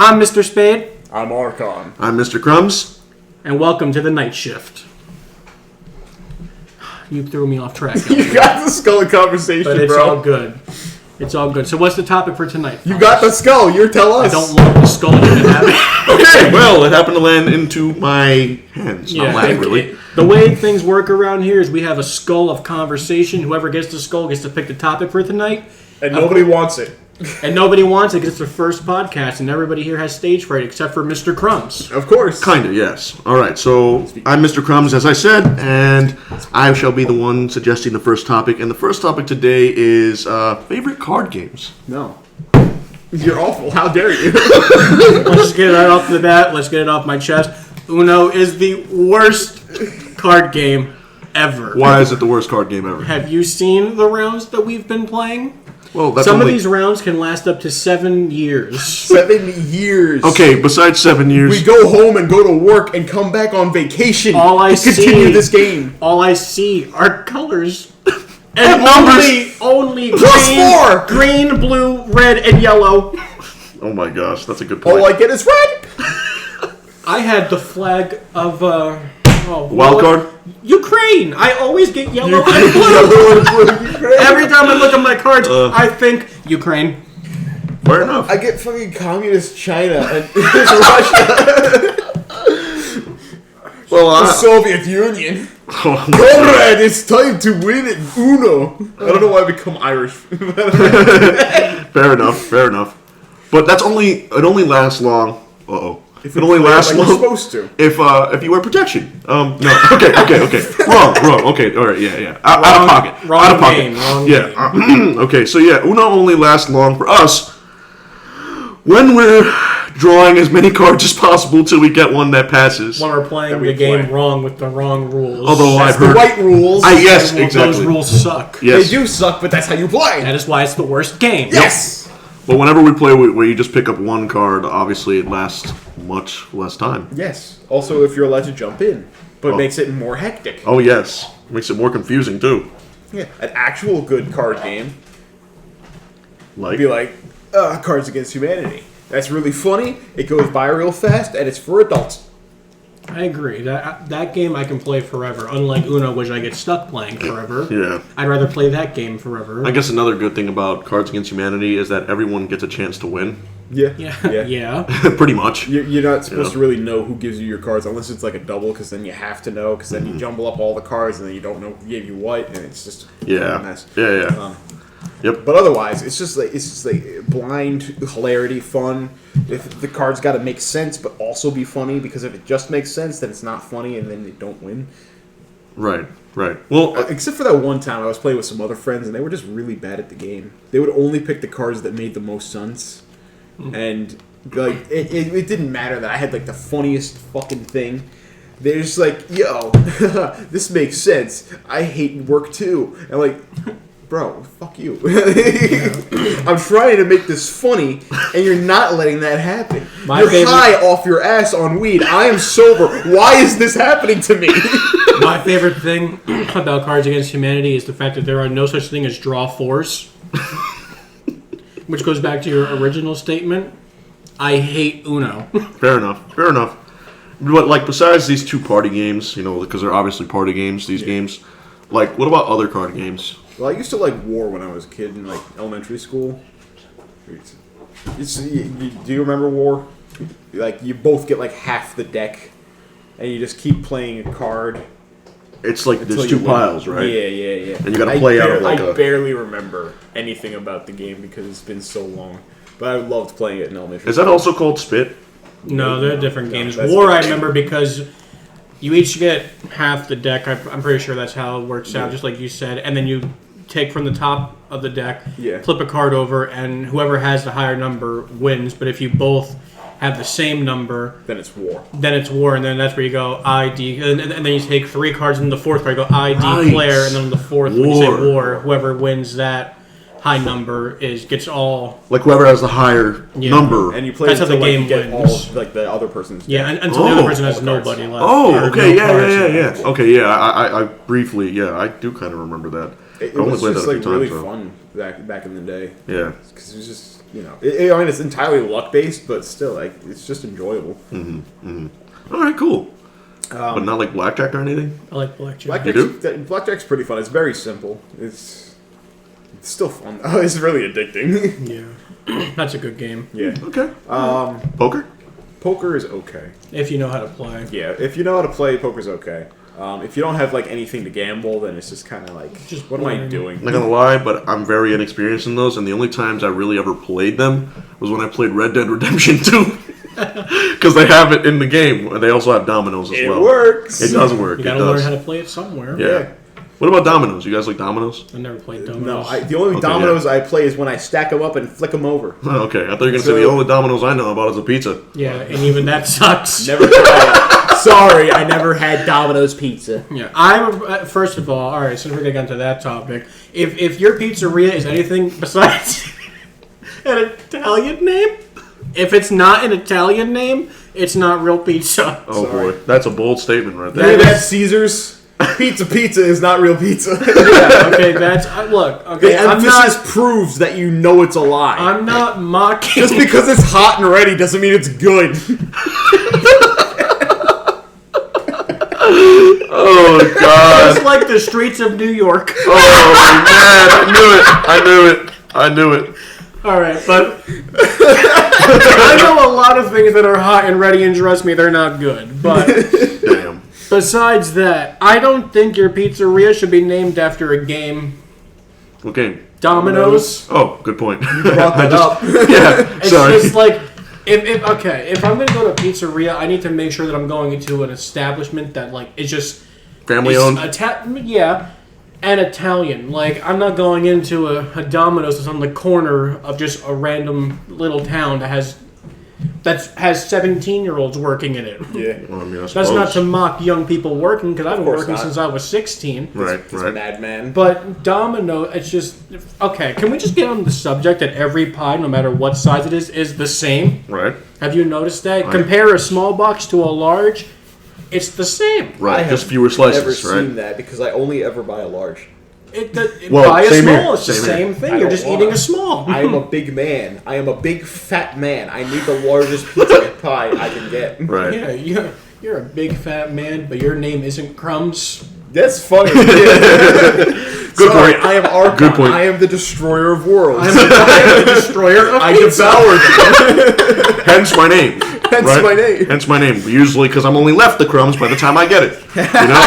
I'm Mr. Spade. I'm Arkon. I'm Mr. Crumbs. And welcome to the night shift. You threw me off track. You got the skull conversation, but it's bro. all good. It's all good. So what's the topic for tonight? You got the skull. You tell us. I don't love the skull you didn't have. Okay, well, it happened to land into my hands. Not mine, really. The way things work around here is we have a skull of conversation. Whoever gets the skull gets to pick the topic for tonight. And nobody wants it. And nobody wants it because it's their first podcast, and everybody here has stage fright except for Mr. Crumbs. Of course. Kinda, yes. All right, so I'm Mr. Crumbs, as I said, and I shall be the one suggesting the first topic. And the first topic today is favorite card games. No. You're awful. How dare you? Let's just get it right off the bat. Let's get it off my chest. Uno is the worst card game ever. Why is it the worst card game ever? Have you seen the rounds that we've been playing? Well, that's Some of these rounds can last up to 7 years. 7 years. Okay, besides 7 years... We go home and go to work and come back on vacation to continue this game. All I see are colors. And numbers. only +4! Green, blue, red, and yellow. Oh my gosh, that's a good point. All I get is red. I had the flag of... Wild card? Ukraine! I always get yellow and blue. Every time I look at my cards, I think Ukraine. Fair enough. I get fucking communist China and Russia. Well, The Soviet Union. Comrade, it's time to win it, Uno. I don't know why I become Irish. Fair enough. But it only lasts long. Uh-oh. If it only lasts long. You're supposed to. If you wear protection. No. Okay. Wrong. Okay. All right. Yeah. Out of pocket. Wrong game. Yeah. Okay. So yeah, Uno only lasts long for us when we're drawing as many cards as possible till we get one that passes. When we're playing the game wrong with the wrong rules. Although That's I've heard the right rules. yes, Those exactly. rules suck. Yes. They do suck, but that's how you play. That is why it's the worst game. Yes. But whenever we play where you just pick up one card, obviously it lasts much less time. Yes. Also, if you're allowed to jump in, but it makes it more hectic. Oh yes, makes it more confusing too. Yeah. An actual good card game Like would be like Cards Against Humanity. That's really funny. It goes by real fast, and it's for adults. I agree. That game I can play forever. Unlike Uno, which I get stuck playing forever. Yeah. I'd rather play that game forever. I guess another good thing about Cards Against Humanity is that everyone gets a chance to win. Yeah. Pretty much. You're not supposed to really know who gives you your cards unless it's like a double, because then you have to know, because then you jumble up all the cards and then you don't know who gave you what, and it's just a mess. Yeah. Yep. But otherwise, it's just like blind hilarity, fun. If the cards got to make sense, but also be funny, because if it just makes sense, then it's not funny, and then they don't win. Right. Well, except for that one time I was playing with some other friends, and they were just really bad at the game. They would only pick the cards that made the most sense, and like it didn't matter that I had like the funniest fucking thing. They're just like, yo, this makes sense. I hate work too. And I'm like, bro, fuck you. I'm trying to make this funny, and you're not letting that happen. You're high off your ass on weed. I am sober. Why is this happening to me? My favorite thing about Cards Against Humanity is the fact that there are no such thing as draw fours. Which goes back to your original statement. I hate Uno. fair enough. But like besides these two party games, because they're obviously party games, these games, like what about other card games? Well, I used to like War when I was a kid in like elementary school. Do you remember War? Like you both get like half the deck, and you just keep playing a card. It's like there's two piles, right? Yeah. And you got to play out of like I barely remember anything about the game because it's been so long. But I loved playing it in elementary. Is that also called Spit? No, they're different games. War, I remember because you each get half the deck. I'm pretty sure that's how it works out, just like you said. And then you take from the top of the deck, flip a card over, and whoever has the higher number wins. But if you both have the same number, then it's War. And then that's where you go ID, and then you take 3 cards, and the fourth card you go ID declare, and then the fourth when you say War, whoever wins that high number gets all. Like whoever has the higher number. And you play That's how the game get wins. all like the other person's. Yeah, until the other person has nobody left. Oh, or okay, no cards. yeah. Okay, yeah. I briefly, I do kind of remember that. It I only was played just that a like few really times, fun back in the day. Yeah. Because it was just I mean it's entirely luck based, but still like it's just enjoyable. All right, cool. But not like blackjack or anything. I like blackjack. Blackjack's pretty fun. It's very simple. It's still fun. Oh, it's really addicting. Yeah, that's a good game. Yeah. Okay. Poker. Poker is okay. If you know how to play. Yeah, if you know how to play, poker's okay. If you don't have like anything to gamble, then it's just kind of like, what am I doing? I'm not gonna lie, but I'm very inexperienced in those, and the only times I really ever played them was when I played Red Dead Redemption 2. Because they have it in the game, and they also have dominoes as well. It works. It does work. You gotta learn how to play it somewhere. Yeah. What about dominoes? You guys like dominoes? I never played dominoes. No, the only dominoes I play is when I stack them up and flick them over. Oh, okay, I thought you were gonna say the only dominoes I know about is a pizza. Yeah, and even that sucks. Never tried it. Sorry, I never had Domino's pizza. Yeah, first of all right, since we're getting onto that topic, if your pizzeria is anything besides an Italian name, if it's not an Italian name, it's not real pizza. Oh Sorry. boy, that's a bold statement right there. Maybe that's Caesar's. Pizza is not real pizza. Yeah, okay, look. Okay, the emphasis proves that you know it's a lie. I'm not mocking. Just because it's hot and ready doesn't mean it's good. Oh god! It's like the streets of New York. Oh man, I knew it. All right, but I know a lot of things that are hot and ready, and trust me, they're not good. But Damn. Besides that, I don't think your pizzeria should be named after a game. What game? Dominoes. Oh, good point. You brought that up. Yeah, It's sorry. just like, if I'm going to go to a pizzeria, I need to make sure that I'm going into an establishment that, like, is just... Family owned? Yeah, and Italian. Like, I'm not going into a Domino's that's on the corner of just a random little town that has 17-year-olds working in it. Yeah. Well, I mean, I That's suppose. not to mock young people working, because I've been course working not. since I was 16. Right. Madman. But Domino, it's just... Okay, can we just get on the subject that every pie, no matter what size it is the same? Right. Have you noticed that? Right. Compare a small box to a large, it's the same. Right. I Just have fewer slices, never right? seen that because I only ever buy a large. Well, buy a same small, here, it's the same same here. thing. I You're don't just wanna. eating a small. I am a big man. I am a big fat man. I need the largest pizza pie I can get. Right. Yeah, you're a big fat man, but your name isn't Crumbs. That's funny. Good Sorry, point. I am Arkon. Good point. I am the destroyer of worlds. I am the destroyer of I pizza. devoured you. Hence my name. Hence right? my name. Hence my name. Usually because I'm only left the crumbs by the time I get it. You know?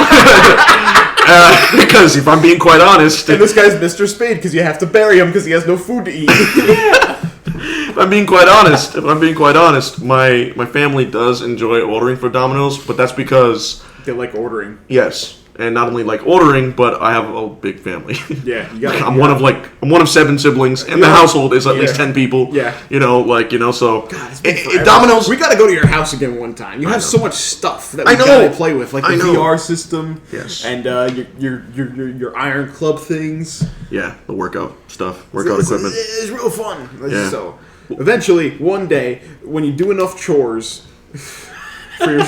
Because if I'm being quite honest... And this guy's Mr. Spade because you have to bury him because he has no food to eat. If I'm being quite honest, my family does enjoy ordering for Domino's, but that's because... They like ordering. Yes. And not only like ordering, but I have a big family. Yeah, you got. I'm one of 7 siblings, and the household is at least 10 people. Yeah. So God, it's been forever. Domino's. We gotta go to your house again one time. You have so much stuff that we I know. gotta play with, like the I know. VR system. Yes. And your Iron Club things. Yeah, the workout stuff, workout equipment. It's real fun. Yeah. So, eventually, one day, when you do enough chores for your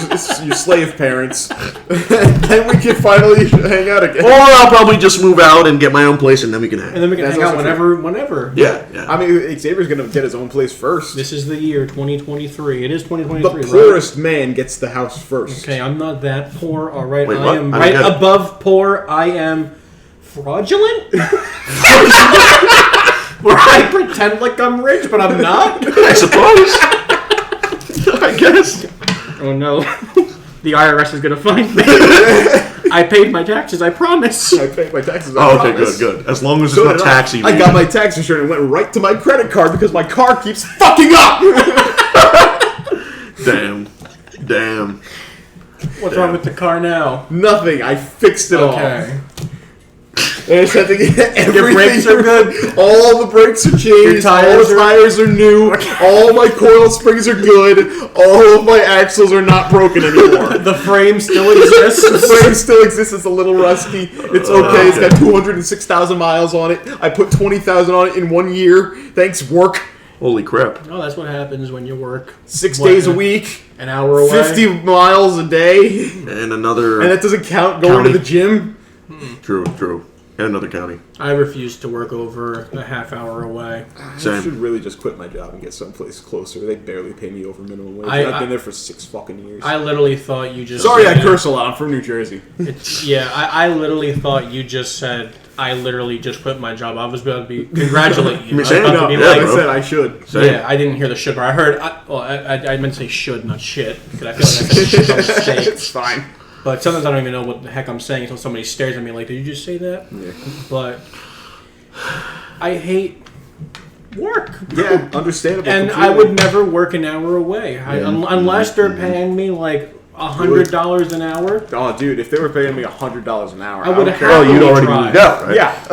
slave parents, then we can finally hang out again. Or I'll probably just move out and get my own place, and then we can hang. And then we can That's hang out also whenever. Yeah. I mean, Xavier's gonna get his own place first. This is the year 2023. It is The 2023, poorest man gets the house first. Okay, I'm not that poor. All right, Wait, I what? am I don't right get it. above poor. I am fraudulent. Where I pretend like I'm rich, but I'm not. I suppose. I guess. Oh no, the IRS is gonna find me. I paid my taxes. I promise. I paid my taxes. Oh, okay, good. As long as it's So not did tax evasion. I got my tax return and went right to my credit card because my car keeps fucking up. Damn. What's wrong with the car now? Nothing. I fixed it all. Okay. And I just have to get everything. Your brakes are good. All the brakes are changed. All the tires are new. All my coil springs are good. All of my axles are not broken anymore. The frame still exists. The frame still exists. It's a little rusty. It's okay. It's got 206,000 miles on it. I put 20,000 on it in 1 year. Thanks, work. Holy crap. Oh, that's what happens when you work 6 days a week. An hour away. 50 miles a day. And another... And that doesn't count going county. to the gym. True. And another county. I refuse to work over a half hour away. Same. I should really just quit my job and get someplace closer. They barely pay me over minimum wage. I've been there for 6 fucking years. I literally thought you just... Sorry, I curse a lot. I'm from New Jersey. I literally thought you just said, I literally just quit my job. I was about to be congratulating you. I was about to be like, like, I said I should. Same. Yeah, I didn't hear the should, but I heard... I meant to say should, not shit. Because I feel like I said shit by mistake. It's fine. But sometimes I don't even know what the heck I'm saying until somebody stares at me like, did you just say that? Yeah. But I hate work. Yeah, understandable. And completely. I would never work an hour away. Unless they're paying me like $100 an hour. Oh, dude, if they were paying me $100 an hour, I would have Oh, you'd already moved out, right? Yeah.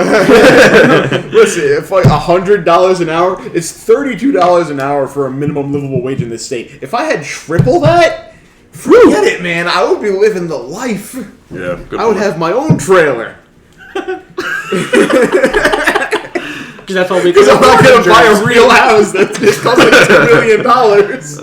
Listen, if like $100 an hour, it's $32 an hour for a minimum livable wage in this state. If I had triple that, forget it, man. I would be living the life. Yeah, good I would point. have my own trailer. Because that's all we Because I'm not going to buy a real house that costs like $2 million.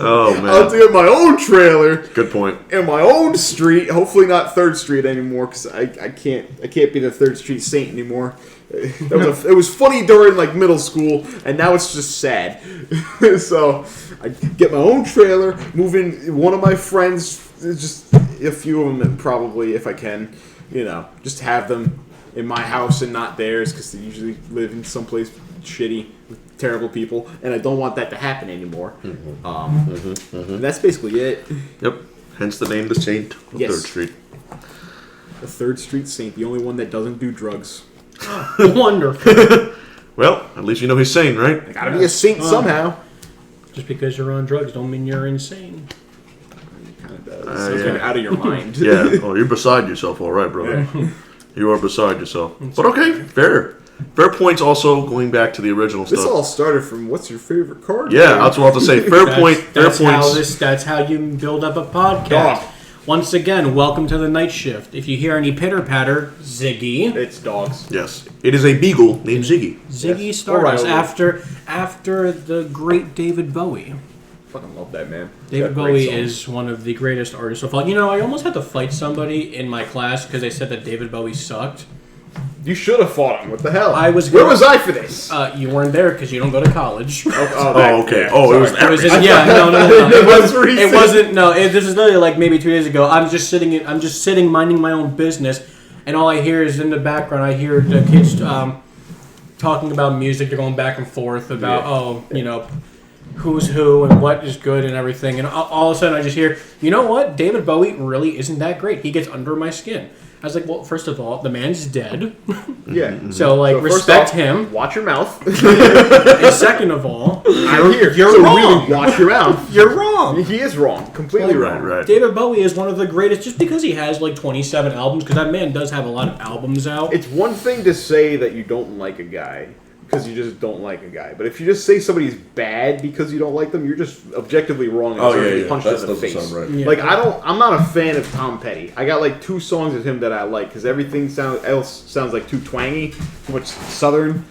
Oh, man. I'll do my own trailer. Good point. In my own street, hopefully not 3rd Street anymore, because I can't be the 3rd Street saint anymore. It was funny during like middle school, and now it's just sad. So I get my own trailer, move in one of my friends, just a few of them probably if I can, just have them in my house and not theirs, because they usually live in someplace shitty with terrible people, and I don't want that to happen anymore. And that's basically it. Yep. Hence the name, the Saint of Yes. 3rd Street. The 3rd Street Saint, the only one that doesn't do drugs. Wonderful. Well, at least you know he's sane, right? I gotta be a saint somehow. Just because you're on drugs don't mean you're insane. Kind of does. Kind of out of your mind. Yeah. Oh, you're beside yourself, all right, brother. You are beside yourself. But okay, fair. Fair points also, going back to the original This stuff. all started from what's your favorite card? Yeah, that's what I have to say. Fair point. Fair That's points. that's how you build up a podcast. Once again, welcome to the night shift. If you hear any pitter patter, Ziggy. It's dogs. Yes. It is a beagle named Ziggy. Ziggy Yes. Stardust Alright. after the great David Bowie. Fucking love that man. David Bowie is one of the greatest artists of all. I almost had to fight somebody in my class because they said that David Bowie sucked. You should have fought him. What the hell? Where was I for this? You weren't there because you don't go to college. Oh, okay. Oh, it was It was that. just, no. It wasn't. No, this was literally like maybe 2 days ago. I'm just sitting minding my own business, and all I hear is in the background. I hear the kids talking about music. They're going back and forth about who's who and what is good and everything. And all of a sudden, I just hear, you know what? David Bowie really isn't that great. He gets under my skin. I was like, well, first of all, the man's dead. Yeah. So, respect him. Watch your mouth. And second of all, I'm here. You're wrong. Really watch your mouth. You're wrong. He is wrong. Completely wrong. Right. David Bowie is one of the greatest just because he has 27 albums, because that man does have a lot of albums out. It's one thing to say that you don't like a guy because you just don't like a guy. But if you just say somebody's bad because you don't like them, you're just objectively wrong and deserve to be punched in the face. Sound right. Yeah. I'm not a fan of Tom Petty. I got 2 songs of him that I like because everything else sounds like too twangy, too much southern.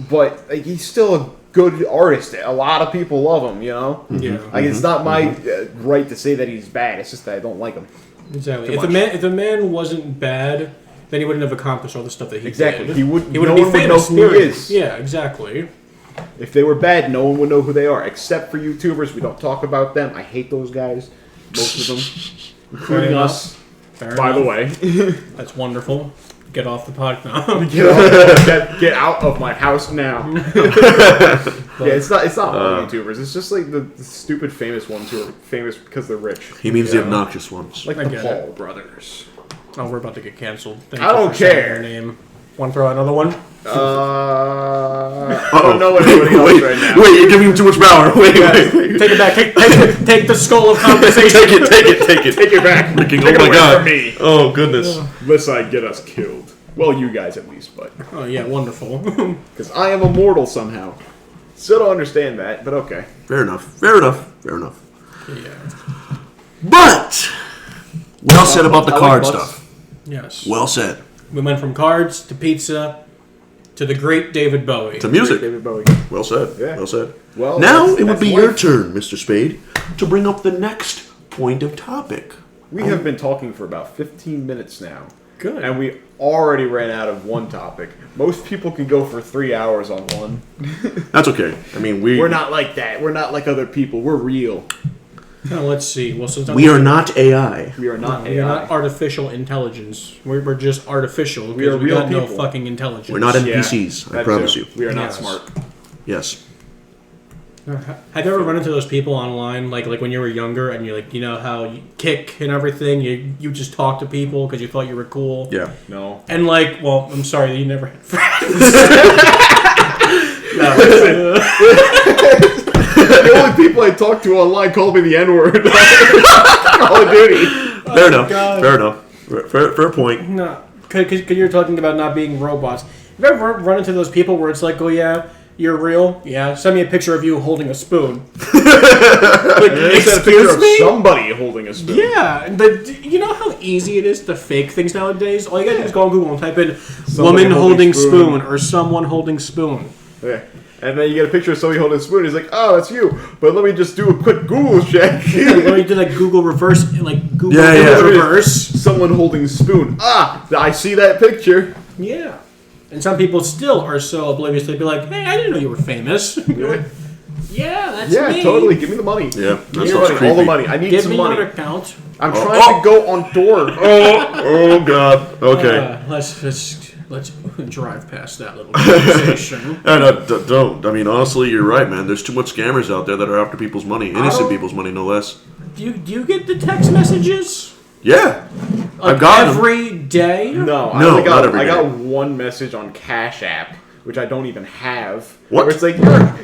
But he's still a good artist. A lot of people love him, Yeah. It's not my right to say that he's bad. It's just that I don't like him. Exactly. If the man wasn't bad, then he wouldn't have accomplished all the stuff that he Exactly. did. He wouldn't be know famous. who he is. Yeah, exactly. If they were bad, no one would know who they are, except for YouTubers. We don't talk about them. I hate those guys. Most of them. Including us. Fair By enough. the way. That's wonderful. Get off the pod now. Get out of my house now. It's not all YouTubers. It's just the stupid famous ones who are famous because they're rich. He means the obnoxious ones. Like I the get Paul brothers. Oh, we're about to get canceled. Thank I you don't for saying care. Your name. Want to throw out another one? I don't know anybody else right now. Wait, you're giving him too much power. Wait. Take it back. Take the skull of compensation. Take it. Take it back. Freaking, Take it oh my away god. from me. Oh, goodness. Unless I get us killed. Well, you guys at least, but... Oh, yeah, wonderful. Because I am immortal somehow. Still don't understand that, but okay. Fair enough. Yeah. But well said about the card stuff. Yes. Well said. We went from cards to pizza to the great David Bowie. To music. David Bowie. Well said. Yeah. Well said. Well, now it would be life. your turn, Mr. Spade, to bring up the next point of topic. We have been talking for about 15 minutes now. Good. And we already ran out of one topic. Most people can go for 3 hours on one. That's okay. I mean, We're not like that. We're not like other people. We're real. Now, let's see. Well, since we are not AI. We are not AI. We are not artificial intelligence. We're just artificial. We are because real got no people. fucking intelligence. We're not NPCs. I that promise too. you. We are not Yes. smart. Yes. Have you ever run into those people online, like when you were younger, and you're like, you know how you kick and everything, you just talk to people because you thought you were cool? Yeah. No. And like, well, I'm sorry that you never had friends. The only people I talk to online call me the N-word. Call of Duty. Fair enough. God. Fair enough. Fair point. No, because you're talking about not being robots. Have you ever run into those people where it's like, oh yeah, you're real? Yeah, send me a picture of you holding a spoon. Like, They sent a picture excuse of me? somebody holding a spoon. Yeah, you know how easy it is to fake things nowadays? All you gotta do is go on Google and type in Somebody woman holding spoon. spoon or someone holding spoon. Yeah. And then you get a picture of somebody holding a spoon. He's like, "Oh, that's you." But let me just do a quick Google check. Let me do like Google reverse, like Google Yeah. reverse. Someone holding a spoon. Ah, I see that picture. Yeah. And some people still are so oblivious, they'd be like, hey, I didn't know you were famous. You're like, yeah, that's me. Yeah, totally. Give me the money. Yeah. That Give me sounds the money. creepy. All the money. I need Give some me money. your account. I'm trying to go on tour. Oh God. Okay. Let's drive past that little conversation. And don't. I mean, honestly, you're right, man. There's too much scammers out there that are after people's money, innocent people's money, no less. Do you get the text messages? Yeah. Like I've got them. every day? No, not every I got day. one message on Cash App, which I don't even have. What? Where it's like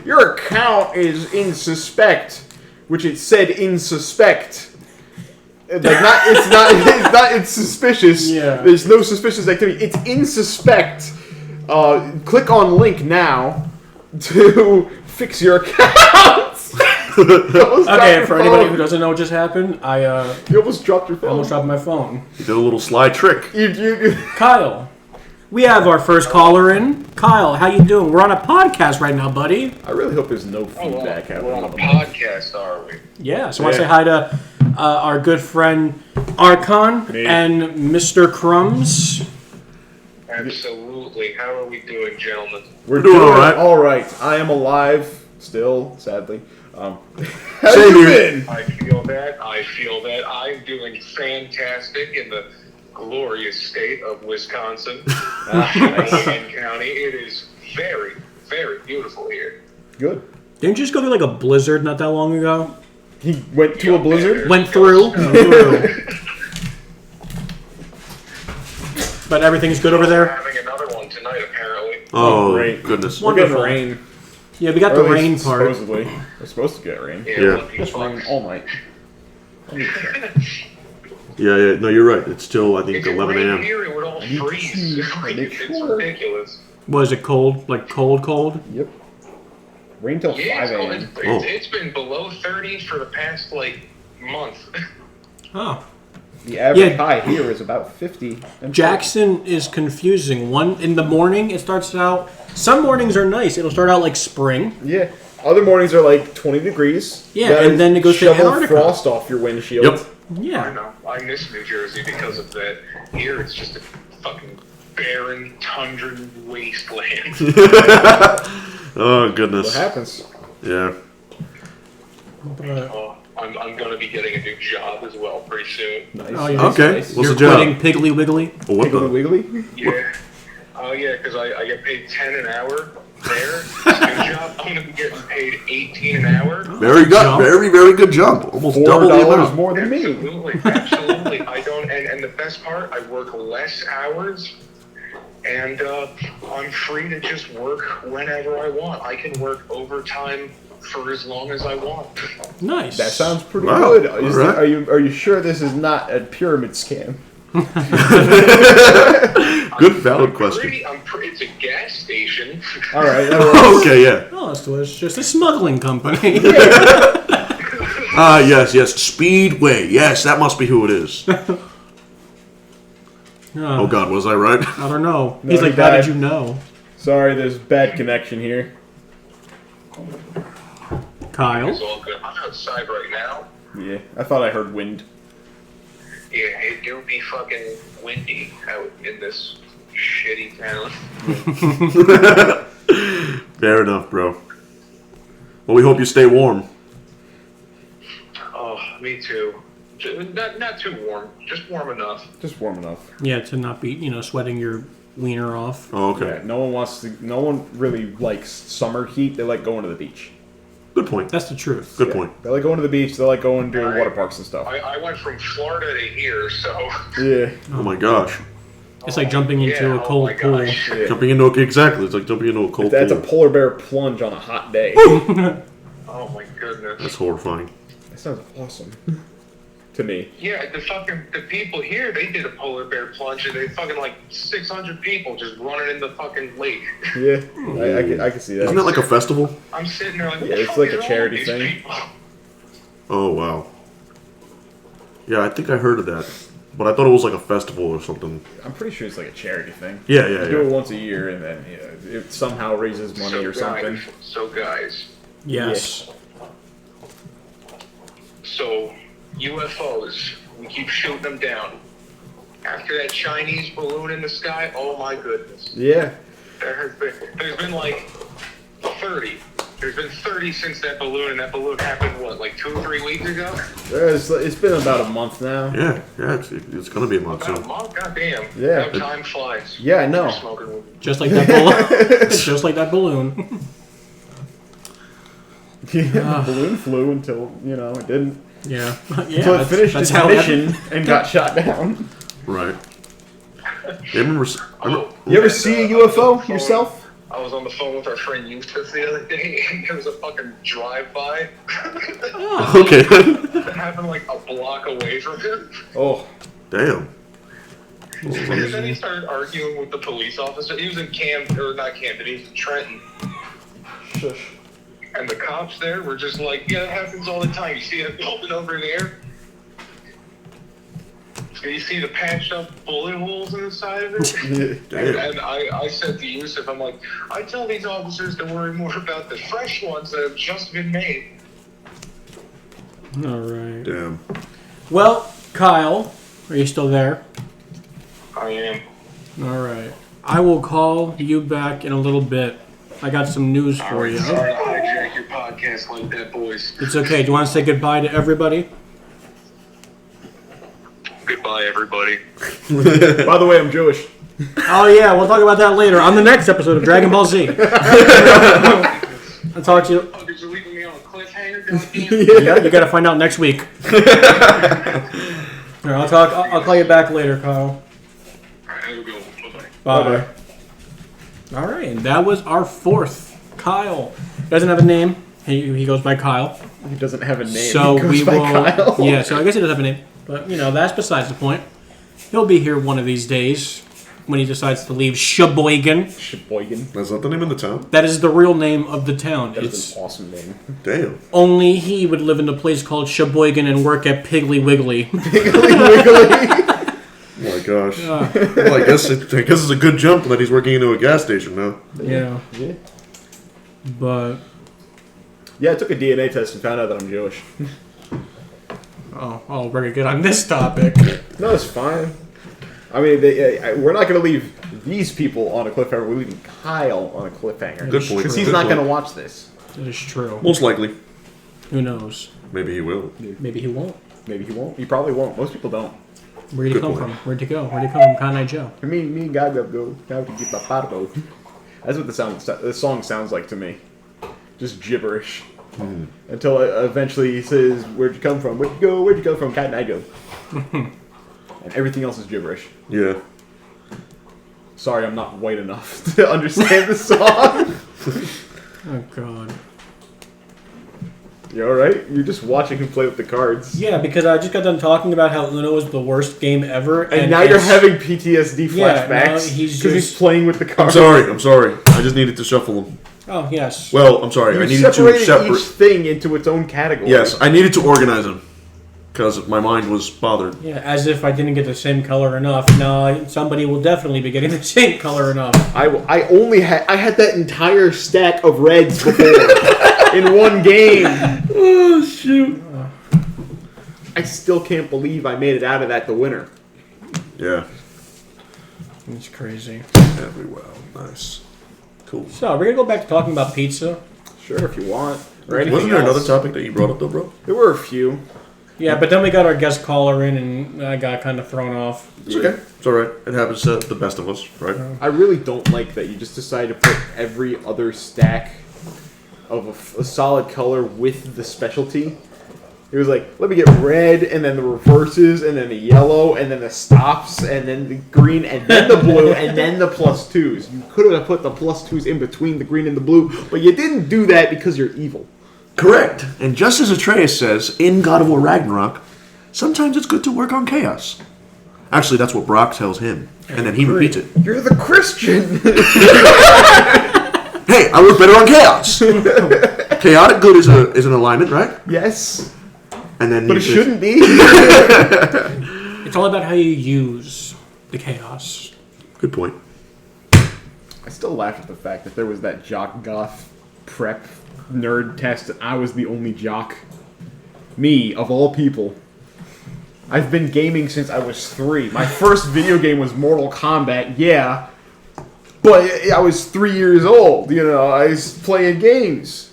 your account is in suspect, which it said in suspect. Like it's suspicious. Yeah. There's no suspicious activity. It's in suspect. Click on link now to fix your account. Okay, for anybody who doesn't know what just happened, You almost dropped your phone. almost dropped my phone. You did a little sly trick. You Kyle, we have our first caller in. Kyle, how you doing? We're on a podcast right now, buddy. I really hope there's no feedback happening. We're on a podcast, are we? Yeah, so I want to say hi to our good friend Arkon and Mr. Crumbs. Absolutely. How are we doing, gentlemen? We're doing doing all right. All right. I am alive still, sadly. How Same you here. been? I feel that. I'm doing fantastic in the glorious state of Wisconsin, Michigan County. It is very, very beautiful here. Good. Didn't you just go through like a blizzard not that long ago? He went to a blizzard. Went through. But everything's good over We're there? having another one tonight, apparently. Oh, great. goodness. We're getting Wonderful. rain. Yeah, we got Or the at rain least part. Supposedly, we're supposed to get rain. Yeah. lucky Just rain fucks. all night. Yeah. No, you're right. It's still, I think, If it 11 rained a.m. here, it would all freeze. It's ridiculous. Was it cold? Like cold? Yep. Rain till Yeah, 5 a.m. it's been below 30 for the past, month. Oh. The average Yeah. high here is about 50. and Jackson is confusing. One in the morning, it starts out. Some mornings are nice. It'll start out like spring. 40. Yeah. Other mornings are like 20 degrees. Yeah, You gotta and then it goes to shovel Antarctica. frost off your windshield. Yep. I Yeah. know. I miss New Jersey because of that. Here, it's just a fucking barren, tundra wasteland. Oh, What goodness. happens? Yeah. Oh, I'm going to be getting a new job as well pretty soon. Nice. Oh, you're Okay. Nice. What's You're the job? quitting Piggly Wiggly. Oh, what Wiggly the? wiggly? Yeah. Oh, yeah, because I get paid 10 an hour there. This new job, I'm going to be getting paid 18 an hour. Very good. Jump. Very, very good jump. Almost double the $4 amount. more than me. Absolutely. I don't, and the best part, I work less hours, and I'm free to just work whenever I want. I can work overtime for as long as I want. Nice. That sounds pretty Wow. good. All right. Are you sure this is not a pyramid scam? Good, valid question. It's a gas station. All right. Okay, yeah. Oh, so it's just a smuggling company. Yes. Speedway. Yes, that must be who it is. Oh, God, was I right? I don't know. No, He's like, he how died. did you know? Sorry, there's bad connection here. Kyle? It's all good. I'm outside right now. Yeah, I thought I heard wind. Yeah, it do be fucking windy out in this shitty town. Fair enough, bro. Well, we hope you stay warm. Oh, me too. Not too warm, just warm enough. Just warm enough. Yeah, to not be, sweating your wiener off. Oh, okay. Yeah, no one really likes summer heat. They like going to the beach. Good point. That's the truth. Good point. They like going to the beach. They like going to water parks and stuff. I went from Florida to here, so... Yeah. Oh my gosh. It's like jumping into a cold pool. Yeah. Jumping into exactly. It's like jumping into a cold That's a pool. polar bear plunge on a hot day. Oh my goodness. That's horrifying. That sounds awesome. To me. Yeah, the people here, they did a polar bear plunge, and they fucking like 600 people just running in the fucking lake. Yeah, I can see that. Isn't that like a festival? I'm sitting there like, Yeah, it's like a charity thing. People? Oh, wow. Yeah, I think I heard of that. But I thought it was like a festival or something. I'm pretty sure it's like a charity thing. Yeah. They do it once a year, and then it somehow raises money or something. Guys. Yes. So, UFOs, we keep shooting them down. After that Chinese balloon in the sky, oh my goodness. Yeah. There's been like 30. There's been 30 since that balloon, and that balloon happened, what, like 2 or 3 weeks ago? It's been about a month now. Yeah. It's gonna be a month About a soon. month? Goddamn. Yeah. How time flies. Yeah, I know. Smoking weed. Just like that balloon. Just like that balloon. The balloon flew until, it didn't. Yeah. Until it finished its mission and got shot down. Right. You remember You ever see a UFO yourself? I was on the phone with our friend Yusuf the other day, and there was a fucking drive-by. Okay. That happened like a block away from him. Oh. Damn. And then he started arguing with the police officer. He was in not Camden, he was in Trenton. Shush. And the cops there were just like, yeah, it happens all the time. You see that building over there? You see the patched up bullet holes in the side of it? And I said to Yusuf, I'm like, I tell these officers to worry more about the fresh ones that have just been made. All right. Damn. Well, Kyle, are you still there? I am. All right. I will call you back in a little bit. I got some news for you. Sorry to hijack your podcast like that, boys. It's okay. Do you want to say goodbye to everybody? Goodbye, everybody. By the way, I'm Jewish. Oh, yeah. We'll talk about that later on the next episode of Dragon Ball Z. I'll talk to you. Oh, did you leave me on a cliffhanger? Goddamn. Yeah, you got to find out next week. All right, I'll call you back later, Kyle. All right, have a good one. Bye. Bye. All right, and that was our fourth, Kyle. Doesn't have a name. He goes by Kyle. He doesn't have a name. So he goes we by will. Kyle. Yeah, so I guess he doesn't have a name, but that's besides the point. He'll be here one of these days when he decides to leave Sheboygan. Sheboygan. Is that the name of the town? That is the real name of the town. That's It's an awesome name. Damn. only he would live in a place called Sheboygan and work at Piggly Wiggly. Piggly Wiggly. Oh my gosh. Well, I guess it's a good jump that he's working into a gas station now. Yeah, Yeah. but Yeah, I took a DNA test and found out that I'm Jewish. oh, we're gonna get on this topic. No, it's fine. I mean, we're not going to leave these people on a cliffhanger. We're leaving Kyle on a cliffhanger. Good point. Because he's Good not point. going to watch this. That is true. Most likely. Who knows? Maybe he will. Maybe he won't. Maybe he won't. He probably won't. Most people don't. Where'd he Good come point. from? Where'd he go? Where'd he come from? Conrad Joe. Me and Gaga go now to get my pardo. That's what the song sounds like to me. Just gibberish. Until eventually he says, "Where'd you come from? Where'd you go? Where'd you come from? Cat and I go." And everything else is gibberish. Yeah. Sorry, I'm not white enough to understand the song. Oh God. You alright? You're just watching him play with the cards. Yeah, because I just got done talking about how Uno is the worst game ever. And now you're having PTSD flashbacks because he's playing with the cards. I'm sorry. I just needed to shuffle them. Oh, yes. Well, I'm sorry. I needed to separate each thing into its own category. Yes, I needed to organize them because my mind was bothered. Yeah, as if I didn't get the same color enough. No, somebody will definitely be getting the same color enough. I had that entire stack of reds before in one game. Oh, shoot. I still can't believe I made it out of that the winner. Yeah. It's crazy. Very well. Nice. Cool. So, we're going to go back to talking about pizza. Sure, if you want. Wasn't there another topic that you brought up, though, bro? There were a few. Yeah, but then we got our guest caller in, and I got kind of thrown off. It's okay. It's all right. It happens to the best of us, right? I really don't like that you just decided to put every other stack of a solid color with the specialty. It was like, let me get red, and then the reverses, and then the yellow, and then the stops, and then the green, and then the blue, and then the +2s. You could have put the +2s in between the green and the blue, but you didn't do that because you're evil. Correct. And just as Atreus says in God of War Ragnarok, sometimes it's good to work on chaos. Actually, that's what Brock tells him, and then he repeats it. You're the Christian! Hey, I work better on chaos! Chaotic good is an alignment, right? Yes. And then but it shouldn't be. It's all about how you use the chaos. Good point. I still laugh at the fact that there was that jock goth prep nerd test and I was the only jock. Me, of all people. I've been gaming since I was 3. My first video game was Mortal Kombat, yeah. But I was 3 years old, I was playing games.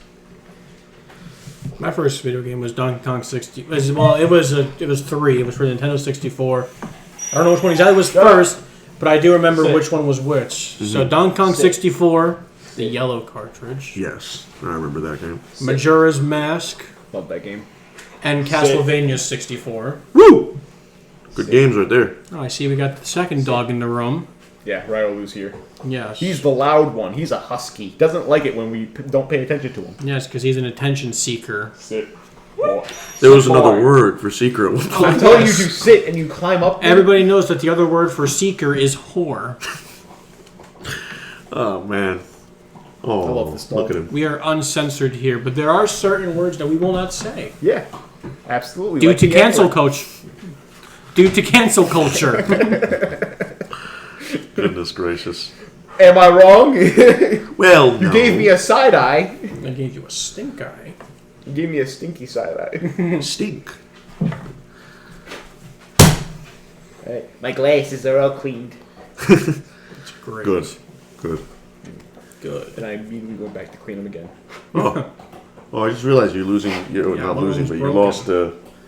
My first video game was Donkey Kong 60. Well, it was 3. It was for the Nintendo 64. I don't know which one exactly was first, but I do remember which one was which. Mm-hmm. So Donkey Kong 64, the yellow cartridge. Yes, I remember that game. Majora's Mask. Love that game. And Castlevania 64. Woo! Good games right there. Oh, I see we got the second dog in the room. Yeah, Ryolu's here. Yes. He's the loud one. He's a husky. Doesn't like it when we don't pay attention to him. Yes, because he's an attention seeker. Sit. There was another word for seeker at one point. I'm telling you to sit and you climb up there. Everybody knows that the other word for seeker is whore. Oh, man. Oh, I love this dog. Look at him. We are uncensored here, but there are certain words that we will not say. Yeah, absolutely. Due to cancel culture. Goodness gracious. Am I wrong? Well, You gave me a side eye. I gave you a stink eye. You gave me a stinky side eye. Stink. Hey, my glasses are all cleaned. It's great. Good. And I immediately went back to clean them again. Oh, I just realized you're losing. You're not losing, but you lost.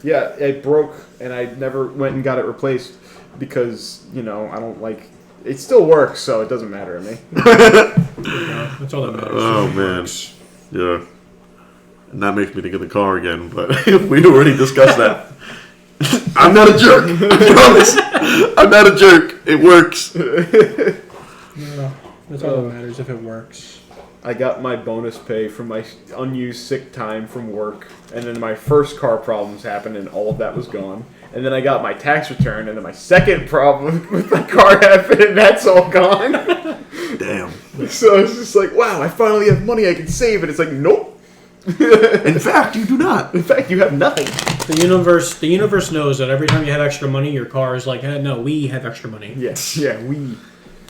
Yeah, it broke, and I never went and got it replaced because I don't like. It still works, so it doesn't matter to me. That's all that matters. Oh man, yeah. And that makes me think of the car again, but we already discussed that. I'm not a jerk. I promise. I'm not a jerk. It works. Yeah, that's all that matters if it works. I got my bonus pay from my unused sick time from work, and then my first car problems happened, and all of that was gone. And then I got my tax return, and then my second problem with my car happened, and that's all gone. Damn. So it's just like, wow, I finally have money I can save, and it's like, nope. In fact, you do not. In fact, you have nothing. The universe knows that every time you have extra money, your car is like, no, we have extra money. Yes, yeah, we.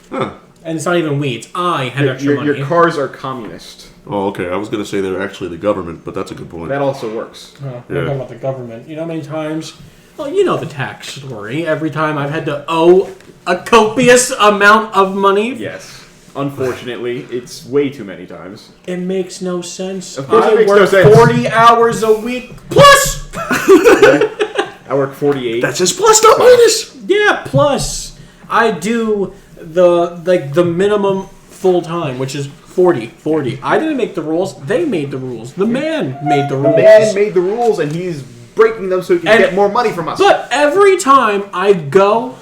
Huh. And it's not even we, it's I have extra money. Your cars are communist. Oh, okay. I was going to say they're actually the government, but that's a good point. That also works. We're talking about the government. You know how many times... Well, you know the tax story. Every time I've had to owe a copious amount of money. Yes. Unfortunately, it's way too many times. It makes no sense. Of course it I makes work no sense. 40 hours a week plus! I work 48. That's just plus, not minus. Yeah, plus. I do the minimum full time, which is 40. I didn't make the rules. They made the rules. The man made the rules. The man made the rules, and he's breaking them so he can get more money from us. But every time I go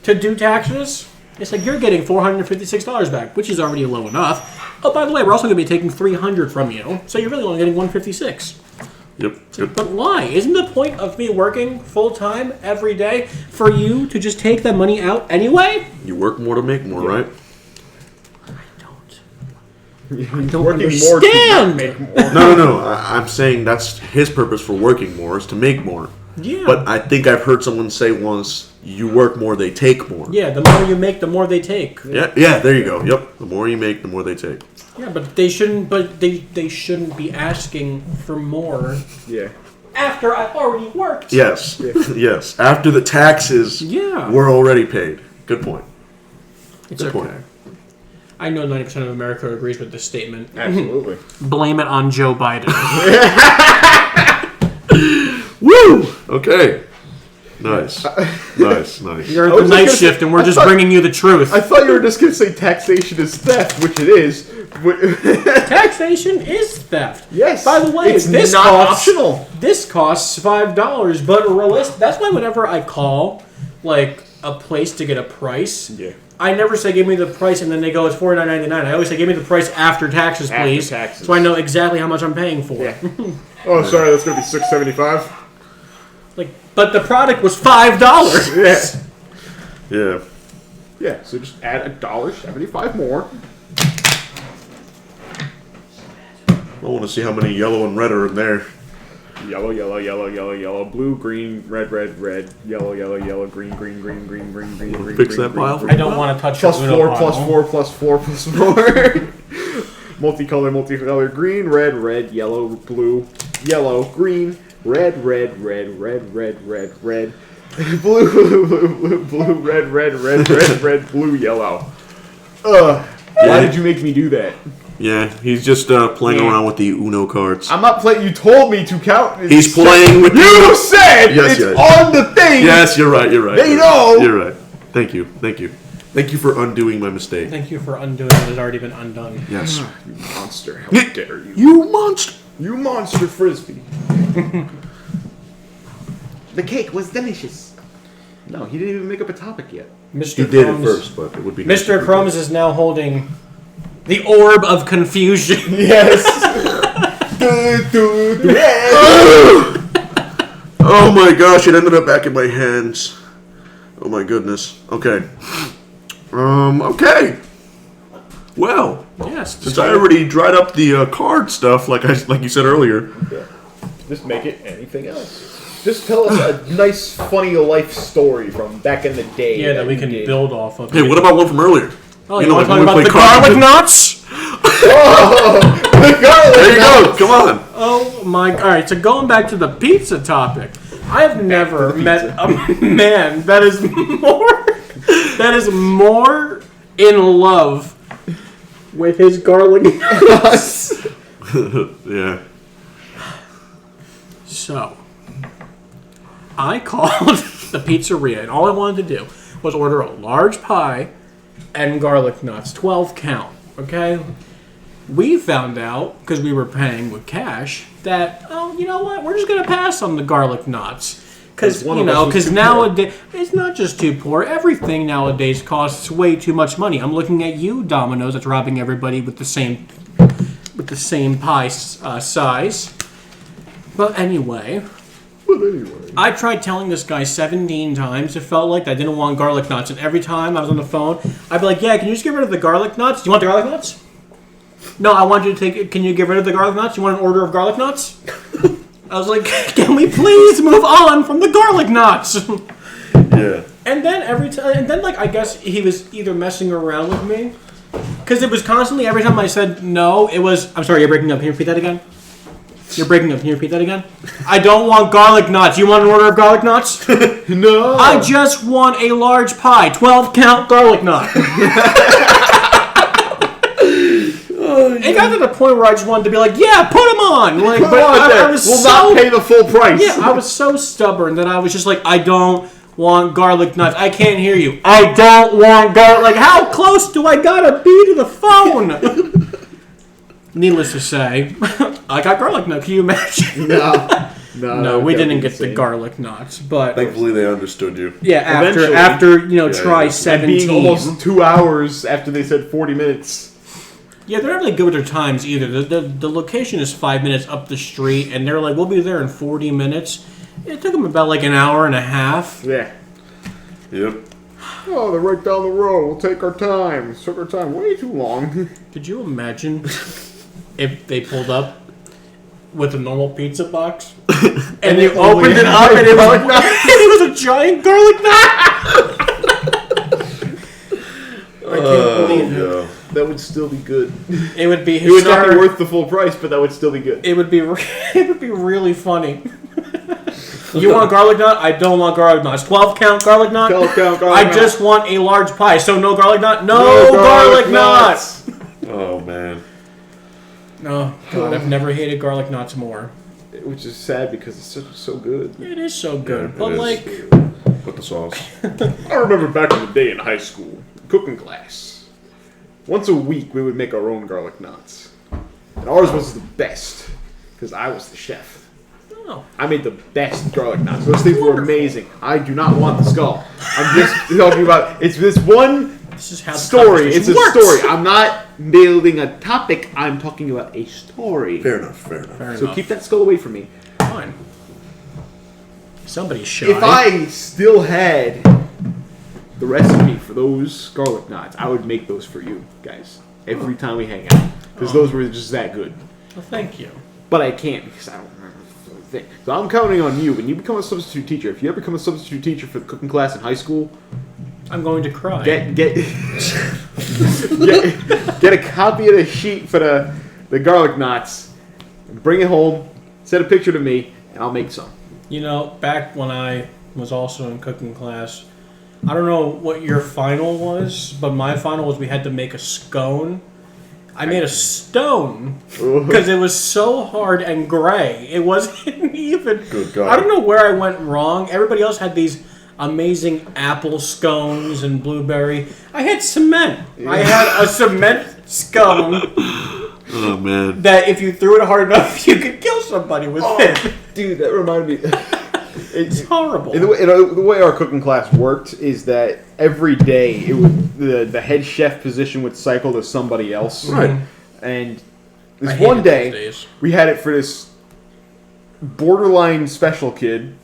to do taxes, it's like, you're getting $456 back, which is already low enough. Oh, by the way, we're also going to be taking $300 from you, so you're really only getting $156. Yep. Good. But why? Isn't the point of me working full-time every day for you to just take that money out anyway? You work more to make more, right? I don't Working understand. more to make more. No. I'm saying that's his purpose for working more is to make more. Yeah. But I think I've heard someone say once, you work more, they take more. Yeah, the more you make, the more they take. Yeah, there you go. Yep. The more you make, the more they take. Yeah, but they shouldn't. But they shouldn't be asking for more. Yeah. After I've already worked. Yes. Yes. After the taxes were already paid. Good point. It's Good okay. point. I know 90% of America agrees with this statement. Absolutely. Blame it on Joe Biden. Woo! Okay. Nice. Nice. You're at the night shift, and we're just bringing you the truth. I thought you were just going to say taxation is theft, which it is. Taxation is theft. Yes. By the way, it's this not costs, optional. This costs $5, but that's why whenever I call, like, a place to get a price, I never say give me the price and then they go it's $49.99. I always say give me the price after taxes, please. After taxes. So I know exactly how much I'm paying for. Yeah. Oh, sorry, that's going to be $6.75. But the product was $5. Yeah. Yeah. Yeah, so just add $1.75 more. I want to see how many yellow and red are in there. Yellow, blue, green, red, yellow, green. Fix that pile for I don't want to touch Plus your four, plus four. Multicolor, green, red, yellow, blue, yellow, green, red, blue, red, blue, yellow. Why did you make me do that? Yeah, he's just playing around with the Uno cards. I'm not playing. You told me to count. He's playing with You said Yes, it's yes. on the thing. Yes, you're right. They know. You're right. Thank you. Thank you for undoing my mistake. Thank you for undoing what has already been undone. Yes. You monster. How dare you? You monster. You monster frisbee. The cake was delicious. No, he didn't even make up a topic yet. Mr. He did Crumbs, it first, but it would be nice if Mr. he Crumbs did. is now holding the orb of confusion. Yes. Oh my gosh, it ended up back in my hands. Oh my goodness. Okay. Okay. Well, Yes. since I already dried up the card stuff, like you said earlier. Yeah. Just make it anything else. Just tell us a nice, funny life story from back in the day. Yeah, that we you can did. build off of. Hey, what about one from earlier? Oh, you want to like talk when we about the played garlic Crumbs? knots? The garlic There you knots. go. Come on. Oh my! All right, so going back to the pizza topic, I have never met a man that is more in love with his garlic knots. Yeah. So, I called the pizzeria, and all I wanted to do was order a large pie and garlic knots, 12 count. Okay. We found out, because we were paying with cash, that, oh, you know what? We're just going to pass on the garlic knots. Because, one of us was because too nowadays, it's not just too poor. Everything nowadays costs way too much money. I'm looking at you, Domino's, that's robbing everybody with the same pie size. But anyway, I tried telling this guy 17 times. It felt like I didn't want garlic knots. And every time I was on the phone, I'd be like, yeah, can you just get rid of the garlic knots? Do you want the garlic knots? No, I want you to take it. Can you get rid of the garlic knots? You want an order of garlic knots? I was like, can we please move on from the garlic knots? Yeah. And then I guess he was either messing around with me, because it was constantly, every time I said no, it was, I'm sorry, you're breaking up. Can you repeat that again? You're breaking up. Can you repeat that again? I don't want garlic knots. You want an order of garlic knots? No. I just want a large pie. 12 count garlic knot. It got to the point where I just wanted to be like, yeah, put them on. Like, Put but on I there. was We'll so, not pay the full price. Yeah, I was so stubborn that I was just like, I don't want garlic nuts. I can't hear you. I don't want garlic. Like, how close do I gotta be to the phone? Needless to say, I got garlic nuts. Can you imagine? No, we didn't get the garlic nuts, but Thankfully, they understood you. yeah, Eventually. after try yeah. And 17. being almost 2 hours after they said 40 minutes. Yeah, they're not really good with their times either. The location is 5 minutes up the street, and they're like, we'll be there in 40 minutes. It took them about like an hour and a half. Yeah. Yep. Oh, they're right down the road. We'll take our time. It took our time way too long. Could you imagine if they pulled up with a normal pizza box and they opened it up and it was a giant garlic knot? I can't believe it. That would still be good. It would be It would not be worth the full price, but that would still be good. It would be really funny. You want garlic knot? I don't want garlic knot. 12 count garlic knot? 12 count garlic I knot. just want a large pie. So no garlic knot? No garlic knots! Oh, man. Oh, God. I've never hated garlic knots more. Which is sad because it's so good. It is so good. Yeah, but, it is. like... With the sauce. I remember back in the day in high school, cooking class. Once a week, we would make our own garlic knots. And ours was the best because I was the chef. Oh. I made the best garlic knots. Those things were amazing. I do not want the skull. I'm just talking about it's this one This is how the story. It's a conversation works. story. I'm not building a topic. I'm talking about a story. Fair enough, fair ugh. So keep that skull away from me. Fine. Somebody's shy. If I still had the recipe for those garlic knots, I would make those for you guys every time we hang out because those were just that good. Well, thank you. But I can't because I don't remember the thing. So I'm counting on you. When you become a substitute teacher, if you ever become a substitute teacher for the cooking class in high school, I'm going to cry. get get a copy of the sheet for the garlic knots, and bring it home. Send a picture to me, and I'll make some. You know, back when I was also in cooking class, I don't know what your final was, but my final was we had to make a scone. I made a stone because it was so hard and gray. It wasn't even... Good God. I don't know where I went wrong. Everybody else had these amazing apple scones and blueberry. I had cement. I had a cement scone Oh, man. that if you threw it hard enough, you could kill somebody with it. Dude, that reminded me. It's horrible. The way our cooking class worked is that every day it would the head chef position would cycle to somebody else. Right. And I this hated one those day, days. we had it for this borderline special kid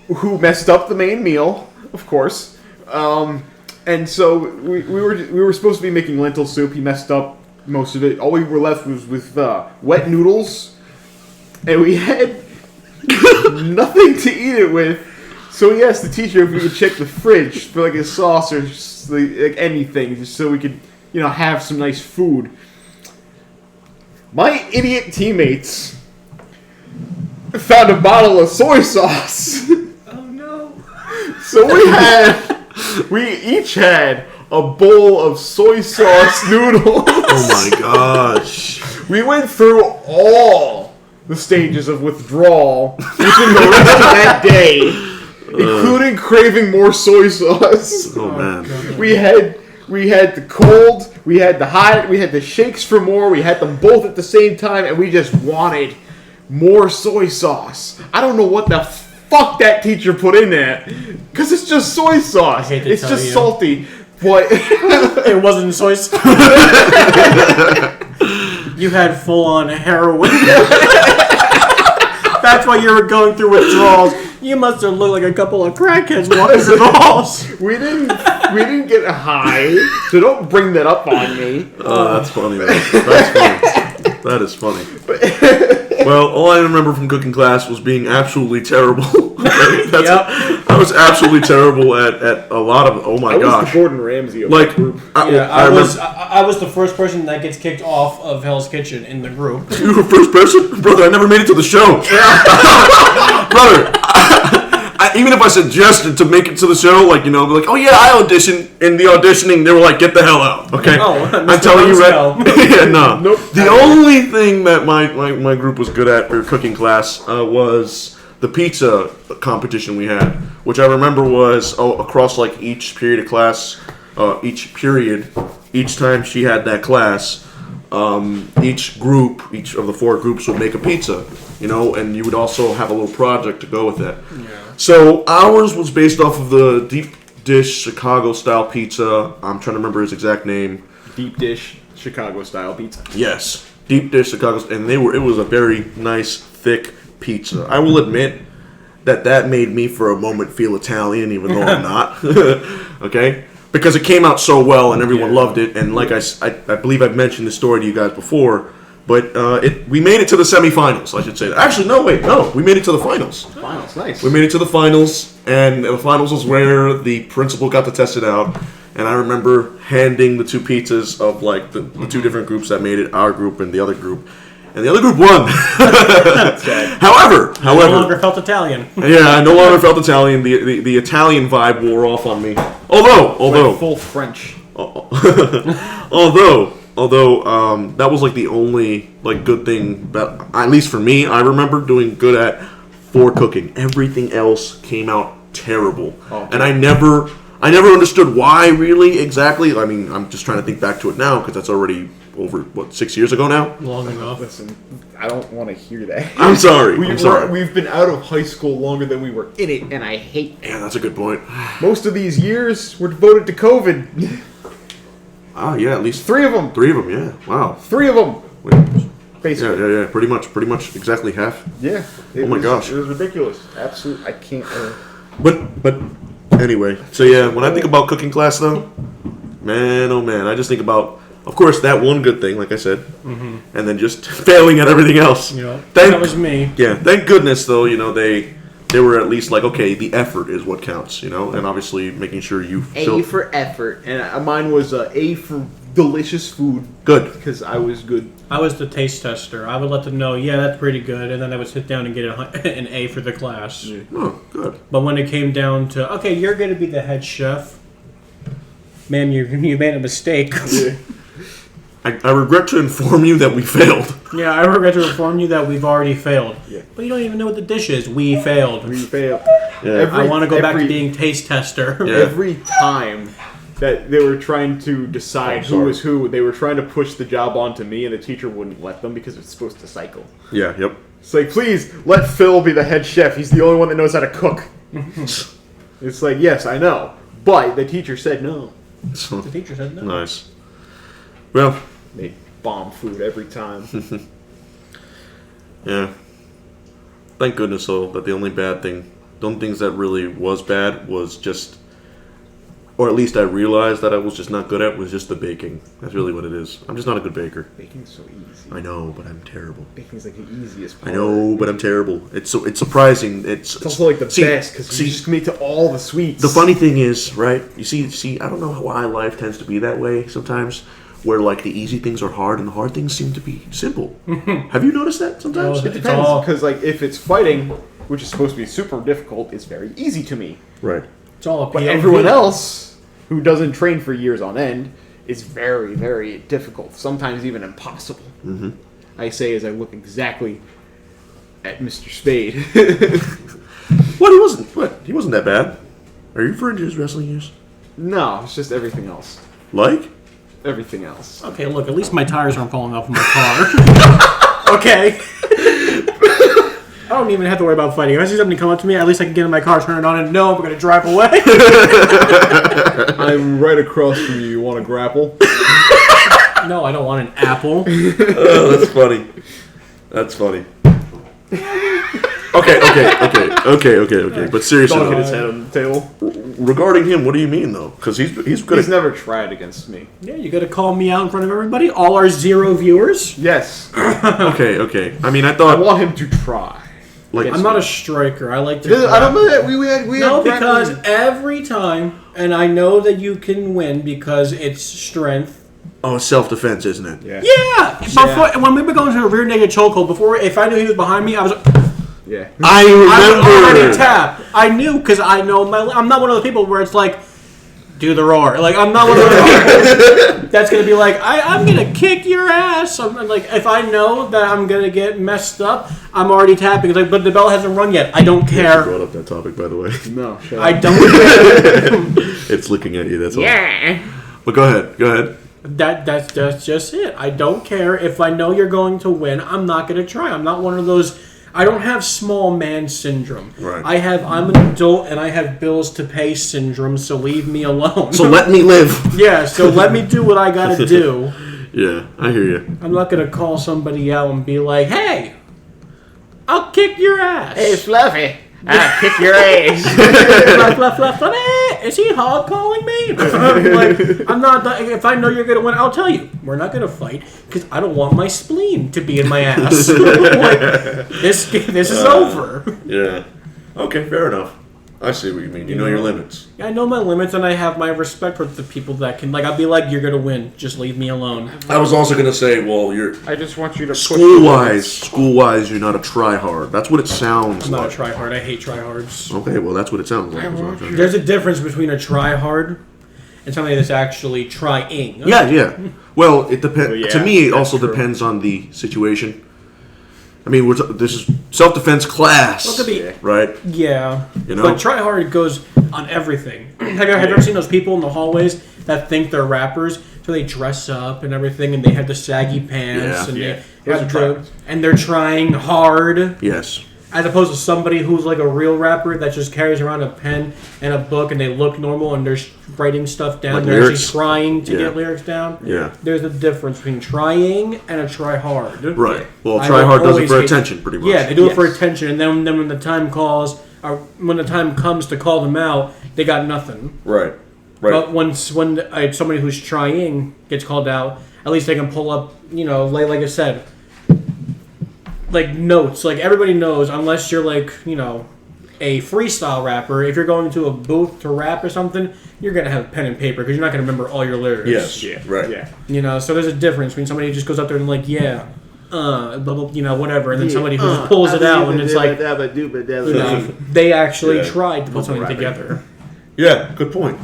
who messed up the main meal, of course. And so we were supposed to be making lentil soup. He messed up most of it. All we were left was with wet noodles, and we had nothing to eat it with. So he asked the teacher if we could check the fridge for like a sauce or just, like anything, just so we could, have some nice food. My idiot teammates found a bottle of soy sauce. Oh no. So we each had a bowl of soy sauce noodles. Oh, my gosh. We went through all the stages of withdrawal within the rest of that day, including craving more soy sauce. Oh, man. We had the cold, we had the hot, we had the shakes for more, we had them both at the same time, and we just wanted more soy sauce. I don't know what the fuck that teacher put in there, because it's just soy sauce. I hate to It's tell just you. salty. But It wasn't soy sauce. You had full-on heroin. That's why you were going through withdrawals. You must have looked like a couple of crackheads walking through the halls. we didn't get high, so don't bring that up on me. Oh, that's funny, man. That's funny. That is funny. Well, all I remember from cooking class was being absolutely terrible. I was absolutely terrible at a lot of. Oh my I was gosh! the Gordon Ramsay of Like, the group. I was the first person that gets kicked off of Hell's Kitchen in the group. You were first person, brother. I never made it to the show, brother. Even if I suggested to make it to the show, like, they're like, oh yeah, I auditioned. In the auditioning, they were like, get the hell out, okay? Oh, I'm telling you, Rumsfeld. right? Yeah, no. Nope. The only thing that my group was good at for cooking class was the pizza competition we had, which I remember was across like each period of class, each time she had that class. Each of the 4 groups would make a pizza, and you would also have a little project to go with it. Yeah. So ours was based off of the deep dish Chicago style pizza. I'm trying to remember his exact name. Deep dish Chicago-style pizza. Yes, deep dish Chicago, and it was a very nice, thick pizza. I will admit that made me for a moment feel Italian, even though I'm not. Okay? Because it came out so well and everyone loved it, and like I believe I've mentioned this story to you guys before, but we made it to the semifinals, I should say. Actually, no, we made it to the finals. Finals, nice. We made it to the finals, and the finals was where the principal got to test it out, and I remember handing the two pizzas of like the two different groups that made it, our group and the other group. And the other group won. However, no longer felt Italian. Yeah, I no longer felt Italian. The Italian vibe wore off on me. Although like full French. although that was like the only like good thing that, at least for me, I remember doing good at for cooking. Everything else came out terrible, and I never understood why really exactly. I mean, I'm just trying to think back to it now because that's already over 6 years ago now. Long enough. Listen, I don't want to hear that. I'm sorry. We've been out of high school longer than we were in it, and I hate that. Yeah, that's a good point. Most of these years were devoted to COVID. Yeah, at least 3 of them. 3 of them, yeah. Wow. 3 of them. Basically. Yeah. Pretty much, exactly half. Yeah. Oh my gosh. It was ridiculous. Absolutely, I can't. But anyway, so yeah, when I think about cooking class though, man, oh man, I just think about, of course, that one good thing, like I said, and then just failing at everything else. Yeah, that was me. Yeah, thank goodness though, they were at least like, okay, the effort is what counts, and obviously making sure you A for effort, and mine was A for delicious food. Good. Because I was good. I was the taste tester. I would let them know, yeah, that's pretty good, and then I would sit down and get an A for the class. Yeah. Oh, good. But when it came down to, okay, you're going to be the head chef, ma'am, you made a mistake. Yeah. I regret to inform you that we failed. Yeah, I regret to inform you that we've already failed. Yeah. But you don't even know what the dish is. We failed. We failed. Yeah. I want to go back to being taste tester. Yeah. Every time that they were trying to decide who was who, they were trying to push the job onto me, and the teacher wouldn't let them because it's supposed to cycle. Yeah, yep. It's like, please, let Phil be the head chef. He's the only one that knows how to cook. It's like, yes, I know. But the teacher said no. The teacher said no. Nice. Well, They bomb food every time. yeah. Thank goodness, though, that the only things that really was bad was just, or at least I realized that I was just not good at, was just the baking. That's really what it is. I'm just not a good baker. Baking's so easy. I know, but I'm terrible. Baking's like the easiest part. I know, but I'm terrible. It's surprising. It's also like the best because you just commit to all the sweets. The funny thing is, right? You see, I don't know why life tends to be that way sometimes, where like the easy things are hard and the hard things seem to be simple. Have you noticed that sometimes? Oh, it depends because like if it's fighting, which is supposed to be super difficult, it's very easy to me. Right. It's all But everyone else who doesn't train for years on end is very, very difficult. Sometimes even impossible. Mm-hmm. I say as I look exactly at Mr. Spade. He wasn't that bad. Are you referring to his wrestling years? No, it's just everything else. Like? Everything else. Okay, look, at least my tires aren't falling off of my car. Okay. I don't even have to worry about fighting. If I see somebody come up to me, at least I can get in my car, turn it on, and no, we're going to drive away. I'm right across from you. You want to grapple? No, I don't want an apple. Oh, that's funny. That's funny. Okay. But seriously, Don't hit his head on the table. regarding him, what do you mean though? Because he's good. He's never tried against me. Yeah, you got to call me out in front of everybody, all our 0 viewers. Yes. Okay. I mean, I I thought want him to try. like I'm not a striker. I like to. I don't know that we had No, because grappling. every time, and I know that you can win because it's strength. self-defense, isn't it? Yeah. Yeah. Before, when we were going to a rear naked chokehold, before if I knew he was behind me, I was Yeah. I already remember. tapped. I knew because I know I'm not one of those people where it's like, do the roar. Like I'm not one of those people that's gonna be like, I'm gonna kick your ass. I'm like, if I know that I'm gonna get messed up, I'm already tapping. It's like, but the bell hasn't rung yet. I don't You care. brought up that topic, by the way. No, shut I up. don't care. It's looking at you. That's all. Yeah. But go ahead. That's just it. I don't care. If I know you're going to win, I'm not going to try. I'm not one of those. I don't have small man syndrome. Right. I'm an adult and I have bills to pay syndrome, so leave me alone. So let me live. Yeah, so let me do what I got to do. Yeah, I hear you. I'm not gonna call somebody out and be like, "Hey, I'll kick your ass." Hey, Fluffy, I'll kick your ass. Is he hog calling me? Like, I'm not. If I know you're gonna win, I'll tell you. We're not gonna fight because I don't want my spleen to be in my ass. Like, this is over. Yeah. Okay, fair enough. I see what you mean. You know your limits. I know my limits, and I have my respect for the people that can. Like, I'll be like, "You're gonna win. Just leave me alone." I was also gonna say, well, you're I just want you to school-wise, you're not a try-hard. That's what it sounds I'm not like. a tryhard. I hate tryhards. Okay, well, that's what it sounds like. There's a difference between a tryhard and somebody that's actually trying. Yeah. Well, it depends. Well, yeah, to me, it that's also true. depends on the situation. I mean, this is self-defense class, Well, it could be, right? yeah. You know? But tryhard goes on everything. Have you ever seen those people in the hallways that think they're rappers? So they dress up and everything, and they have the saggy pants, and they're trying hard. Yes. As opposed to somebody who's like a real rapper that just carries around a pen and a book, and they look normal, and they're writing stuff down. Like they're lyrics? actually trying to get lyrics down. Yeah. There's a difference between trying and a try hard. Right. Well, I try hard does it always for hate- attention, pretty much. Yeah, they do it for attention, and then when the time calls, or when the time comes to call them out, they got nothing. Right. But when somebody who's trying gets called out, at least they can pull up, like I said, like notes. Like everybody knows, unless you're like, a freestyle rapper, if you're going to a booth to rap or something, you're going to have pen and paper because you're not going to remember all your lyrics. Yes. Yeah. Right. Yeah. So there's a difference between somebody who just goes out there and like, blah, blah, whatever, and then somebody who just pulls it out and it's like, they actually tried to put something together. Yeah. Good point.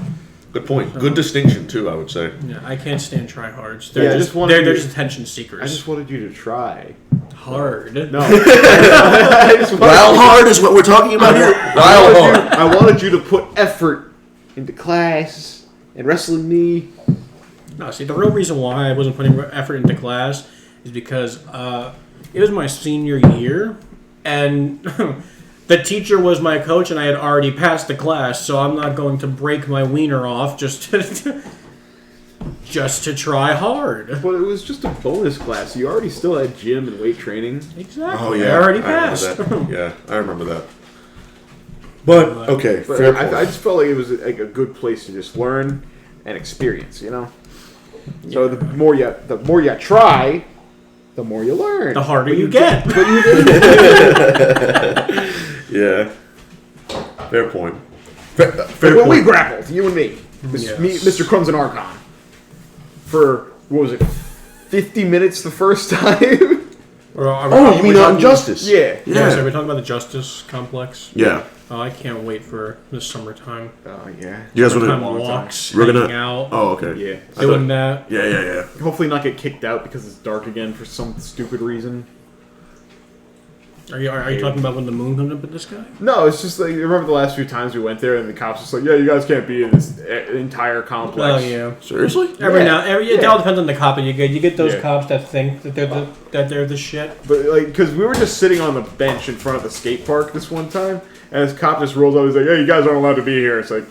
Good distinction too, I would say. Yeah, I can't stand tryhards. Yeah, They're just attention seekers. I just wanted you to try. hard. No. Wild hard is what we're talking about here. Wild hard. I wanted you to put effort into class and wrestling me. No, see, the real reason why I wasn't putting effort into class is because it was my senior year, and the teacher was my coach, and I had already passed the class, so I'm not going to break my wiener off just to try hard. But it was just a bonus class. You already still had gym and weight training. Exactly. Oh yeah, I already remember passed. that. Yeah, I remember that. But okay, But fair I point. just felt like it was like a good place to just learn and experience. So the more you try, the more you learn. The harder you get. But you did. Yeah, fair point. Fair Fair when we point. grappled, you and me, Mr. Crumbs and Arkon, for what was it, 50 minutes the first time? Oh, you mean on Justice? Yeah. Yeah, so we're talking about the Justice Complex. Yeah. Oh, I can't wait for the summertime. Oh yeah. You guys want Summertime to? walks, We're hanging gonna. out, Oh, okay. Yeah. doing that. Yeah. Hopefully not get kicked out because it's dark again for some stupid reason. Are you talking about when the moon comes up at the sky? No, it's just like, remember the last few times we went there and the cops just like, yeah, you guys can't be in this entire complex. Oh yeah. Seriously? It all depends on the cop that you get. You get those Yeah. cops that think that they're the shit. But like, because we were just sitting on the bench in front of the skate park this one time, and this cop just rolls up. He's like, "Hey, you guys aren't allowed to be here." It's like,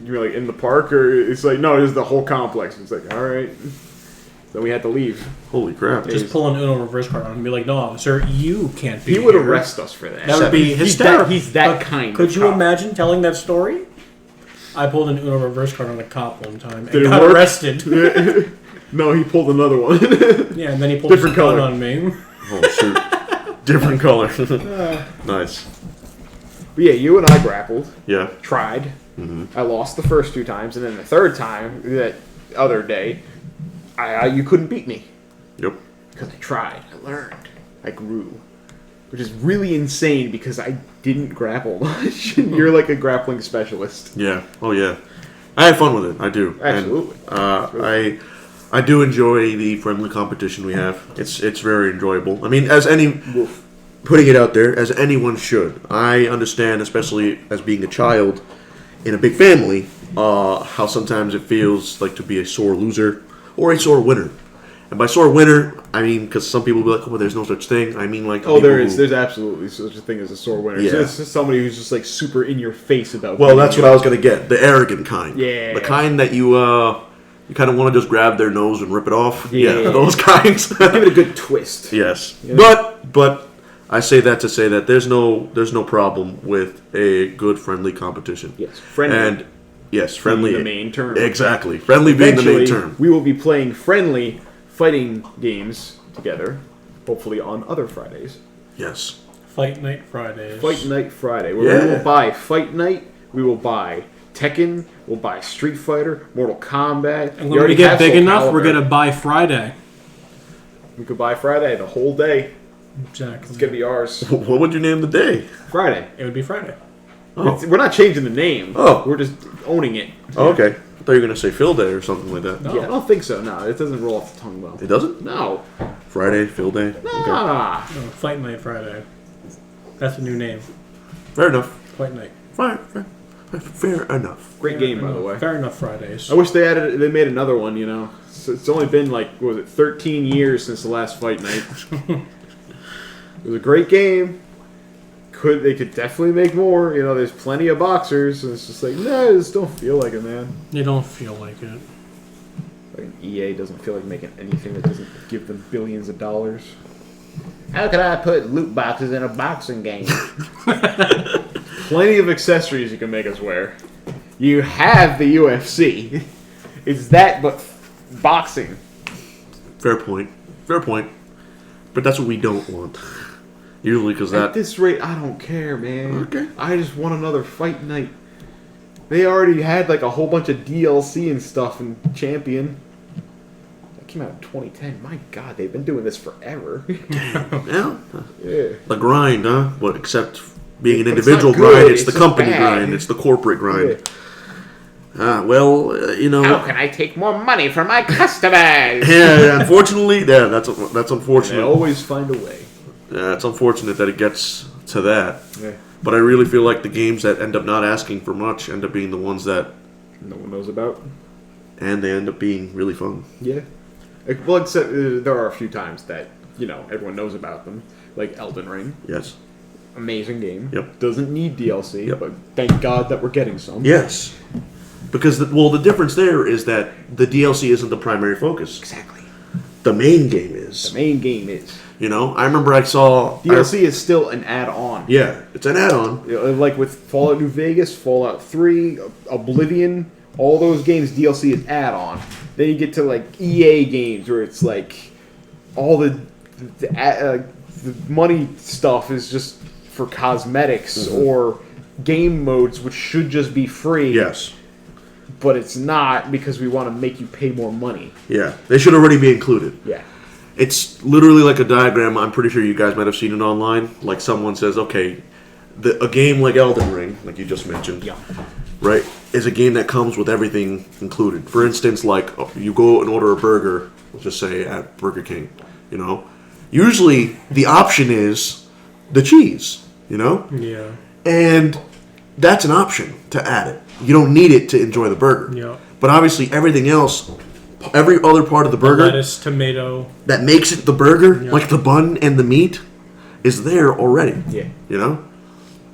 you're like in the park, or it's like, no, this is the whole complex. It's like, all right. Then we had to leave. Holy crap! Just pull an Uno reverse card on him and be like, "No, officer, you can't be He would here." arrest us for that. That would be He's hysterical. He's that kind. Could of you cop. imagine telling that story? I pulled an Uno reverse card on a cop one time and Did it got work? arrested. No, he pulled another one. Yeah, and then he pulled Different his gun color. on me. Oh shoot! Different color. Nice. But yeah, you and I grappled, Yeah. tried. I lost the first 2 times, and then the third time, that other day, you couldn't beat me. Yep. Because I tried, I learned, I grew. Which is really insane because I didn't grapple much. You're like a grappling specialist. Yeah. Oh yeah. I had fun with it. I do. Absolutely. And, I do enjoy the friendly competition we have. It's very enjoyable. I mean, putting it out there as anyone should. I understand, especially as being a child in a big family, how sometimes it feels like to be a sore loser or a sore winner. And by sore winner, I mean, because some people will be like, "Oh, there's no such thing." I mean, like, There's absolutely such a thing as a sore winner. Yeah. It's just somebody who's just like super in your face about. Well, that's what I was gonna get. The arrogant kind. Yeah. The kind that you You kind of want to just grab their nose and rip it off. Yeah, those kinds. Give it a good twist. Yes, but I say that to say that there's no problem with a good friendly competition. Yes, friendly. And yes, friendly. The main term. Exactly, friendly being the main term. We will be playing friendly fighting games together, hopefully on other Fridays. Yes. Fight Night Fridays. Fight Night Friday. Where we will buy Fight Night. We will buy Tekken. We'll buy Street Fighter, Mortal Kombat. And when we get big enough, we're gonna buy Friday. We could buy Friday the whole day. Exactly. It's gonna be ours. What would you name the day? Friday. It would be Friday. Oh. We're not changing the name. Oh. We're just owning it. Oh, okay. I thought you were gonna say Phil Day or something like that. No. Yeah, I don't think so. No, it doesn't roll off the tongue well. It doesn't? No. Friday, Phil Day. Nah. Okay. No, Fight Night Friday. That's a new name. Fair enough. Fight Night. Fair enough. Great game, by the way. Fair enough Fridays. I wish they made another one, you know. So it's only been like, what was it, 13 years since the last Fight Night. It was a great game. They could definitely make more. You know, there's plenty of boxers. And it's just like, no, I just don't feel like it, man. You don't feel like it. Like EA doesn't feel like making anything that doesn't give them billions of dollars. How could I put loot boxes in a boxing game? Plenty of accessories you can make us wear. You have the UFC. It's that, but boxing. Fair point. But that's what we don't want. Usually, because At this rate, I don't care, man. Okay. I just want another Fight Night. They already had like a whole bunch of DLC and stuff in Champion. That came out in 2010. My God, they've been doing this forever. Yeah. Yeah. The grind, huh? What? Except being an But it's individual not good, grind, it's it's the just company bad. grind, it's the corporate grind. Yeah. You know. How can I take more money from my customers? Yeah, unfortunately, that's They unfortunate. always find a way. Yeah, it's unfortunate that it gets to that. Yeah. But I really feel like the games that end up not asking for much end up being the ones that, No one knows about. and they end up being really fun. Yeah. Well, except there are a few times that, you know, everyone knows about them. Like Elden Ring. Yes. Amazing game. Yep. Doesn't need DLC, Yep. but thank God that we're getting some. Yes. Because, the difference there is that the DLC isn't the primary focus. Exactly. The main game is. The main game is. You know, I remember I saw... DLC is still an add-on. Yeah, it's an add-on. You know, like with Fallout New Vegas, Fallout 3, Oblivion, all those games, DLC is add-on. Then you get to like EA games where it's like all the money stuff is just for cosmetics or game modes, which should just be free. Yes. But it's not because we want to make you pay more money. Yeah, they should already be included. Yeah. It's literally like a diagram. I'm pretty sure you guys might have seen it online. Like someone says, okay, a game like Elden Ring, like you just mentioned, right, is a game that comes with everything included. For instance, like you go and order a burger, let's just say at Burger King, you know. Usually the option is the cheese, you know? Yeah. And that's an option to add it. You don't need it to enjoy the burger. Yeah. But obviously everything else, every other part of the burger, Lettuce, tomato. that makes it the burger, Yeah. like the bun and the meat, is there already. Yeah. You know?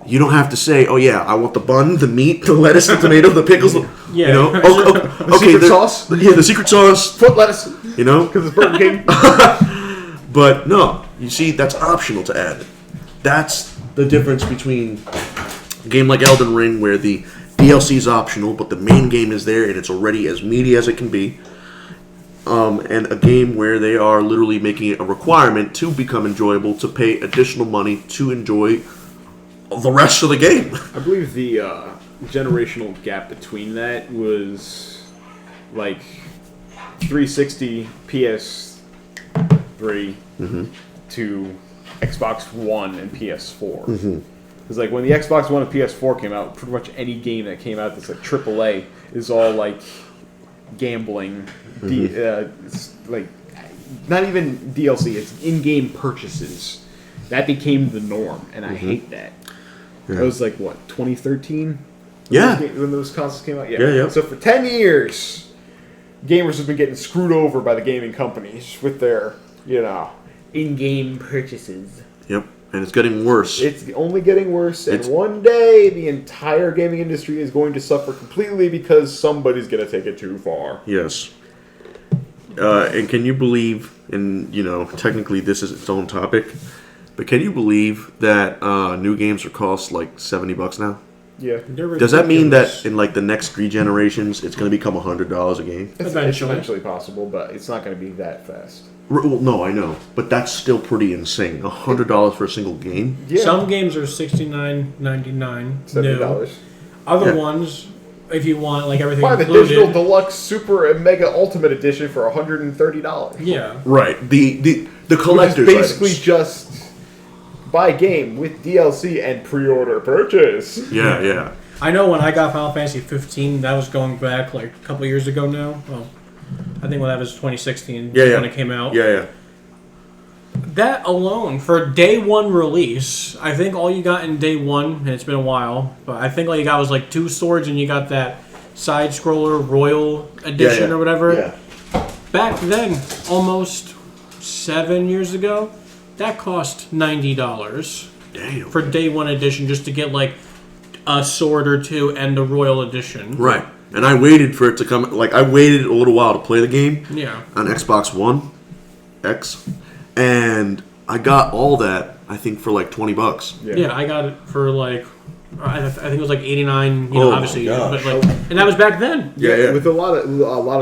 You don't have to say, oh yeah, I want the bun, the meat, the lettuce, the tomato, the pickles. Yeah. You know? Okay, secret sauce? Yeah, the secret sauce. Foot lettuce, You know? because it's Burger King. But no, you see, that's optional to add. That's the difference between a game like Elden Ring, where the DLC is optional, but the main game is there and it's already as meaty as it can be. And a game where they are literally making it a requirement to become enjoyable, to pay additional money to enjoy the rest of the game. I believe the generational gap between that was like 360 PS3 to Xbox One and PS4. Because like when the Xbox One and PS4 came out, pretty much any game that came out that's like AAA is all like gambling. It's like not even DLC, it's in-game purchases. That became the norm, and I hate that. That was like what, 2013? Yeah. When those consoles came out? Yeah. So for 10 years, gamers have been getting screwed over by the gaming companies with their, you know, in-game purchases. Yep. And it's getting worse. It's only getting worse, and one day the entire gaming industry is going to suffer completely because somebody's going to take it too far. Yes. and can you believe? And technically this is its own topic, but can you believe that new games are cost like $70 now? Yeah. Does that mean that in like the next 3 generations, it's going to become $100 a game? It's eventually possible, but it's not going to be that fast. Well, no, I know, but that's still pretty insane. $100 for a single game. Yeah. Some games are $69.99. $70. Other ones, if you want like everything Buy the included, digital deluxe super and mega ultimate edition for $130. yeah. Right. The collector's Which is basically items. just buy game with DLC and pre-order purchase. Yeah. I know when I got Final Fantasy 15, that was going back like a couple years ago now. Well, I think when that was 2016 when it came out. Yeah. That alone, for day one release, I think all you got in day one, and it's been a while, but I think all you got was like 2 swords and you got that side-scroller Royal Edition or whatever. Yeah. Back then, almost 7 years ago, that cost $90 Damn. for day one edition just to get like a sword or 2 and a Royal Edition. Right. And I waited for it to come. Like, I waited a little while to play the game. Yeah. On Xbox One X. And I got all that, I think, for like $20. Yeah, I got it for like, I think it was like 89. Oh my obviously, gosh. but like, and that was back then. Yeah. With a lot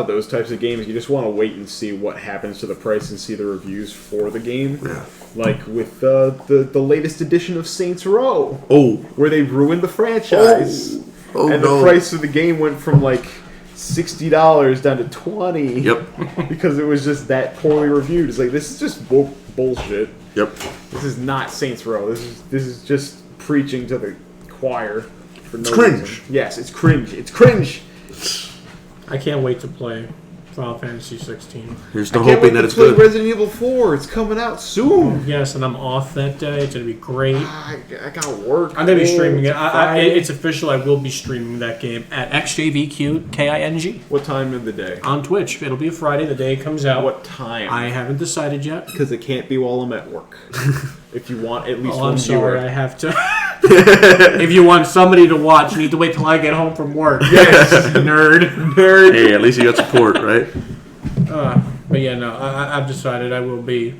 of those types of games, you just want to wait and see what happens to the price and see the reviews for the game. Yeah. Like with the latest edition of Saints Row. Oh. Where they ruined the franchise. Oh, and no. the price of the game went from like $60 down to $20. Yep. Because it was just that poorly reviewed. It's like, this is just bullshit. Yep. This is not Saints Row. This is just preaching to the choir for no It's cringe. reason. Yes, it's cringe. It's cringe. I can't wait to play Final Fantasy 16. Here's the I can't hoping wait that to it's play good. Resident Evil 4. It's coming out soon. Yes, and I'm off that day. It's gonna be great. I got work. I'm gonna be streaming it. It's Friday. It's official. I will be streaming that game at XJVQKING What time of the day? on Twitch. It'll be a Friday. The day it comes out. What time? I haven't decided yet. Because it can't be while I'm at work. If you want at least Oh, one I'm viewer. sorry. I have to. If you want somebody to watch, you need to wait till I get home from work. Yes. Nerd. Hey, at least you got support, right? But yeah, no, I've decided I will be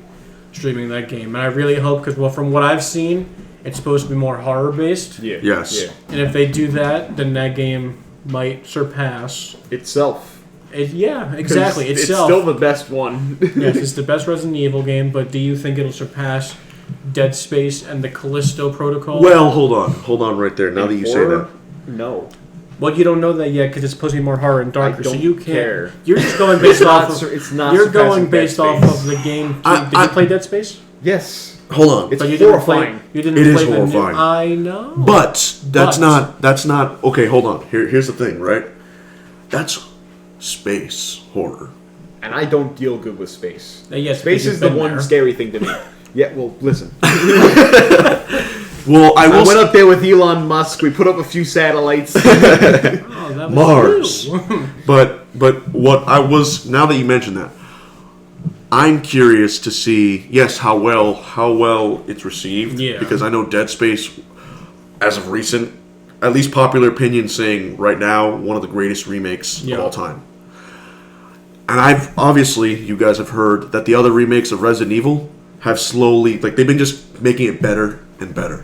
streaming that game, and I really hope because from what I've seen, it's supposed to be more horror based. Yeah. Yes. Yeah. And if they do that, then that game might surpass. Itself. Yeah, exactly. It's Itself. still the best one. Yes, it's the best Resident Evil game, but do you think it'll surpass Dead Space and the Callisto Protocol? Well, hold on right there. Now that you say that. No. Well, you don't know that yet because it's supposed to be more horror and darker, so don't you can't. care. You're just going based off. It's not. You're surpassing going Dead based off Space. of the game. I- Did you play Dead Space? Yes. Hold on. It's But you didn't play. horrifying. You didn't It play is the new- horrifying. I know. But that's But- not okay, hold on. Here's the thing, right? That's space horror. And I don't deal good with space. Yes, Space because is the you've been one there. scary thing to me. Yeah, well, listen. Well, I I will went up there with Elon Musk. We put up a few satellites. Oh, that was Mars. you. But what I was, now that you mention that, I'm curious to see how well it's received. Yeah. Because I know Dead Space, as of recent, at least popular opinion saying right now, one of the greatest remakes of all time. And obviously you guys have heard that the other remakes of Resident Evil have slowly, like, they've been just making it better and better.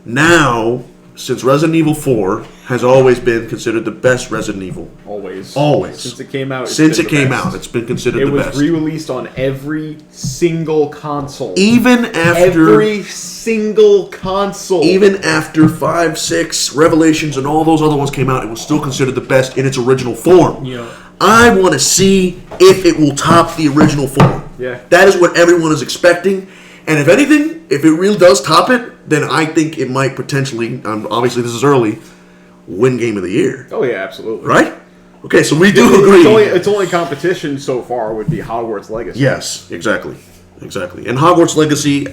Now, since Resident Evil 4 has always been considered the best Resident Evil. Always. Since it came out. Since it came out, it's been considered It the was best. re-released on every single console. Even after Every single console. even after 5, 6, Revelations, and all those other ones came out, it was still considered the best in its original form. Yeah. I want to see if it will top the original form. Yeah. That is what everyone is expecting. And if anything, if it really does top it, then I think it might potentially, obviously this is early, win Game of the Year. Oh yeah, absolutely. Right? Okay, so we do agree. Its only competition so far would be Hogwarts Legacy. Yes, exactly. And Hogwarts Legacy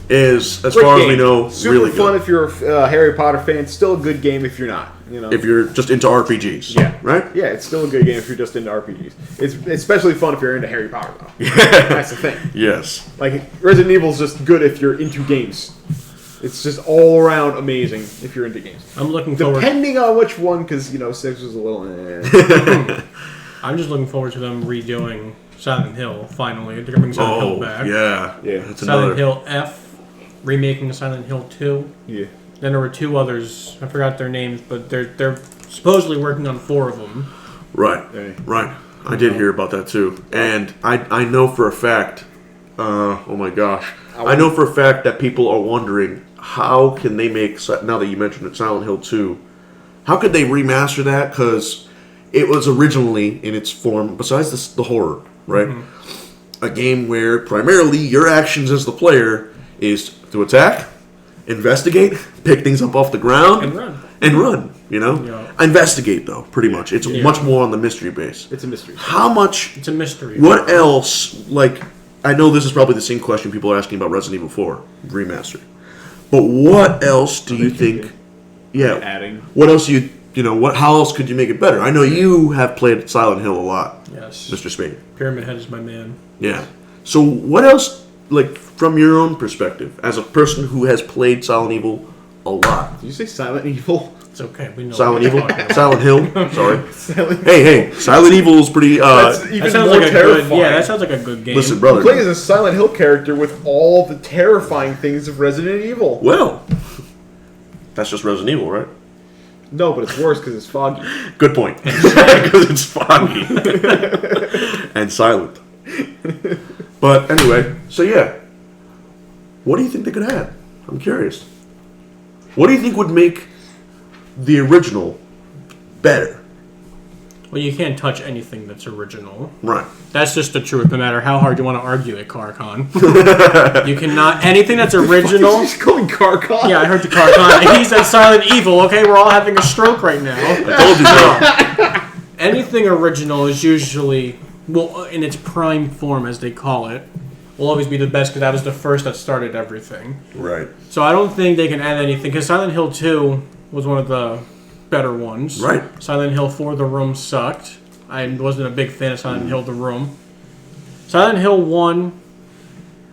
is, as Great far as game. we know, Super really fun good. if you're a Harry Potter fan. Still a good game if you're not. You know. If you're just into RPGs. Yeah. Right? Yeah, it's still a good game if you're just into RPGs. It's especially fun if you're into Harry Potter, though. Yeah. That's the thing. Yes. Like, Resident Evil's just good if you're into games. It's just all around amazing if you're into games. I'm looking forward. Depending on which one, because, 6 was a little... I'm just looking forward to them redoing Silent Hill, finally. They're bringing Silent Hill back. Yeah. That's Silent Hill F, remaking Silent Hill 2. Yeah. Then there were 2 others. I forgot their names, but they're supposedly working on 4 of them. Right. I did hear about that too. And I know for a fact, oh my gosh. I know for a fact that people are wondering, how can they make, now that you mentioned it, Silent Hill 2, how could they remaster that? Because it was originally, in its form, besides the horror, right? Mm-hmm. A game where primarily your actions as the player is to attack, investigate, pick things up off the ground, and run. You know, investigate though. Pretty much, it's much more on the mystery base. It's a mystery. How much? It's a mystery. What else? Like, I know this is probably the same question people are asking about Resident Evil 4 remastered. But what else do you think? Yeah, adding. What else you know? What? How else could you make it better? I know you have played Silent Hill a lot. Yes, Mr. Spade. Pyramid Head is my man. Yeah. So what else? Like, from your own perspective, as a person who has played Silent Evil a lot. Did you say Silent Evil? It's okay. We know. Silent Evil? Silent Hill? Sorry. Hey, Silent Evil is pretty... That's even that sounds more like terrifying. that sounds like a good game. Listen, brother. You play as a Silent Hill character with all the terrifying things of Resident Evil. Well, that's just Resident Evil, right? No, but it's worse because it's foggy. Good point. Because it's foggy. And silent. But anyway, so yeah. What do you think they could add? I'm curious. What do you think would make the original better? Well, you can't touch anything that's original. Right. That's just the truth, no matter how hard you want to argue it, Arkon. You cannot... Anything that's original... He's calling Arkon. Yeah, I heard the Arkon. He said Silent Evil. Okay, we're all having a stroke right now. I told you so. Anything original is usually... Well, in its prime form, as they call it, will always be the best because that was the first that started everything. Right. So I don't think they can add anything because Silent Hill 2 was one of the better ones. Right. Silent Hill 4, The Room sucked. I wasn't a big fan of Silent Hill, The Room. Silent Hill 1,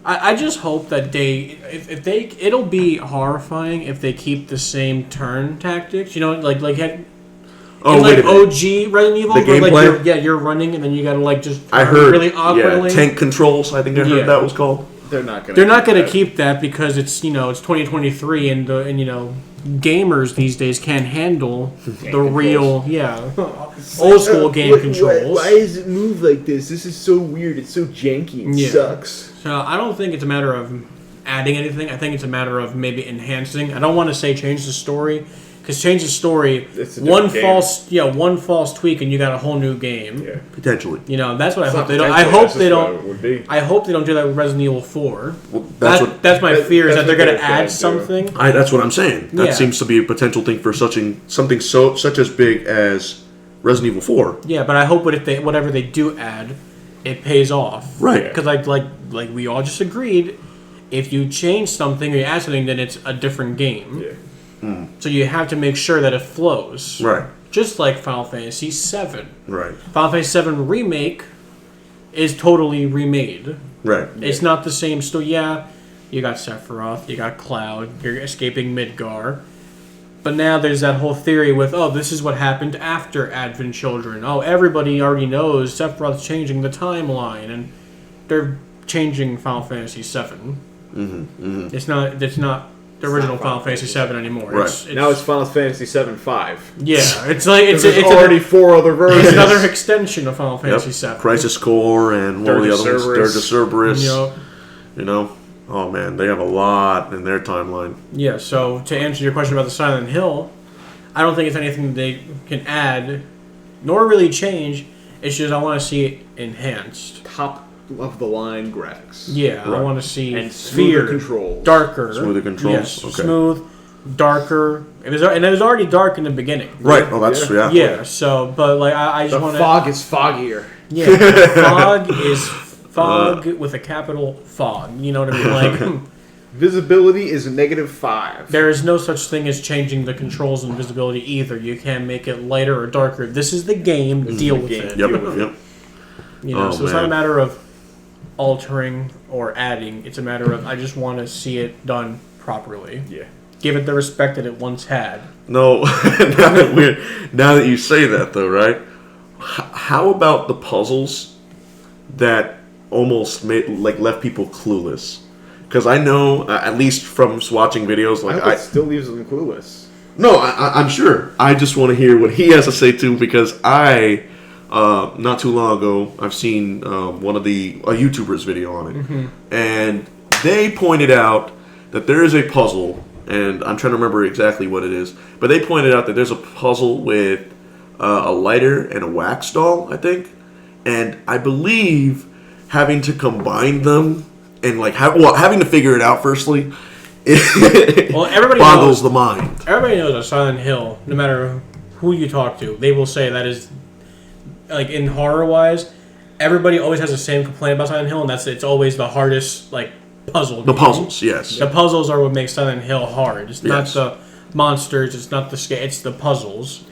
I just hope that it'll be horrifying if they keep the same turn tactics. You know, like OG Resident Evil, the gameplay? You're running and then you gotta just I heard really awkwardly. tank controls. I think I heard that was called. They're not gonna keep that because it's 2023 and gamers these days can't handle the real old school game controls. Why does it move like this? This is so weird. It's so janky. It sucks. So I don't think it's a matter of adding anything. I think it's a matter of maybe enhancing. I don't want to say change the story. Because change the story, one false tweak, and you got a whole new game. Yeah, potentially. You know, that's what I hope they don't. I hope they don't. I hope they don't do that with Resident Evil 4. Well, that's my fear is that they're going to add something. That's what I'm saying. That seems to be a potential thing for something such as big as Resident Evil 4. Yeah, but I hope whatever they do add, it pays off. Right. Because like we all just agreed, if you change something or you add something, then it's a different game. Yeah. So you have to make sure that it flows. Right. Just like Final Fantasy VII. Right. Final Fantasy VII Remake is totally remade. Right. It's not the same story. Yeah, you got Sephiroth, you got Cloud, you're escaping Midgar. But now there's that whole theory with, this is what happened after Advent Children. Everybody already knows Sephiroth's changing the timeline, and they're changing Final Fantasy VII. Mm-hmm. It's not the original Final Fantasy VII anymore. Right. Now it's Final Fantasy VII 5. Yeah, it's like it's already 4 other versions. It's another extension of Final Fantasy VII. Crisis Core and one of the other ones, Dirge of Cerberus. Yep. You know, oh man, they have a lot in their timeline. Yeah. So to answer your question about the Silent Hill, I don't think it's anything they can add, nor really change. It's just I want to see it enhanced. Top of the line graphics. Yeah, right. I want to see and smoother controls, darker, smoother controls. Yes, okay. Smooth, darker. It was already dark in the beginning. Right. Oh, that's Yeah. So, but like I just want to. Fog is foggier. Yeah, fog is fog with a capital fog. You know what I mean? Like visibility is -5. There is no such thing as changing the controls and visibility either. You can make it lighter or darker. This is the game. Deal with it. Yep. You know, so it's not a matter of altering or adding. It's a matter of I just want to see it done properly. Yeah. Give it the respect that it once had. No, now that you say that though, right? How about the puzzles that almost left people clueless. Because I know, at least from watching videos, I hope it still leaves them clueless. No, I'm sure. I just want to hear what he has to say too, because not too long ago, I've seen one of a YouTuber's video on it, and they pointed out that there is a puzzle, and I'm trying to remember exactly what it is, but they pointed out that there's a puzzle with a lighter and a wax doll, I think, and I believe having to combine them and having to figure it out firstly. Well, everybody boggles the mind. Everybody knows that Silent Hill, no matter who you talk to, they will say that is, like, in horror-wise, everybody always has the same complaint about Silent Hill, and it's always the hardest, like, puzzle. The puzzles, yes. The puzzles are what makes Silent Hill hard. It's not the monsters, it's not the scale, it's the puzzles.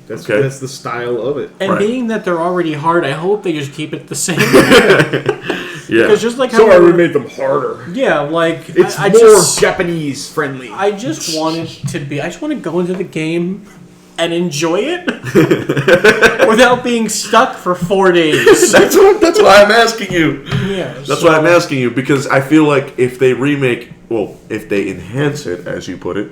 That's the style of it. And being that they're already hard, I hope they just keep it the same. Yeah. Because just like how so I would make them harder. Yeah, like it's more Japanese friendly. I just want it to be. I just want to go into the game and enjoy it without being stuck for 4 days. That's why I'm asking you. Yeah, that's why I'm asking you, because I feel like if they if they enhance it, as you put it,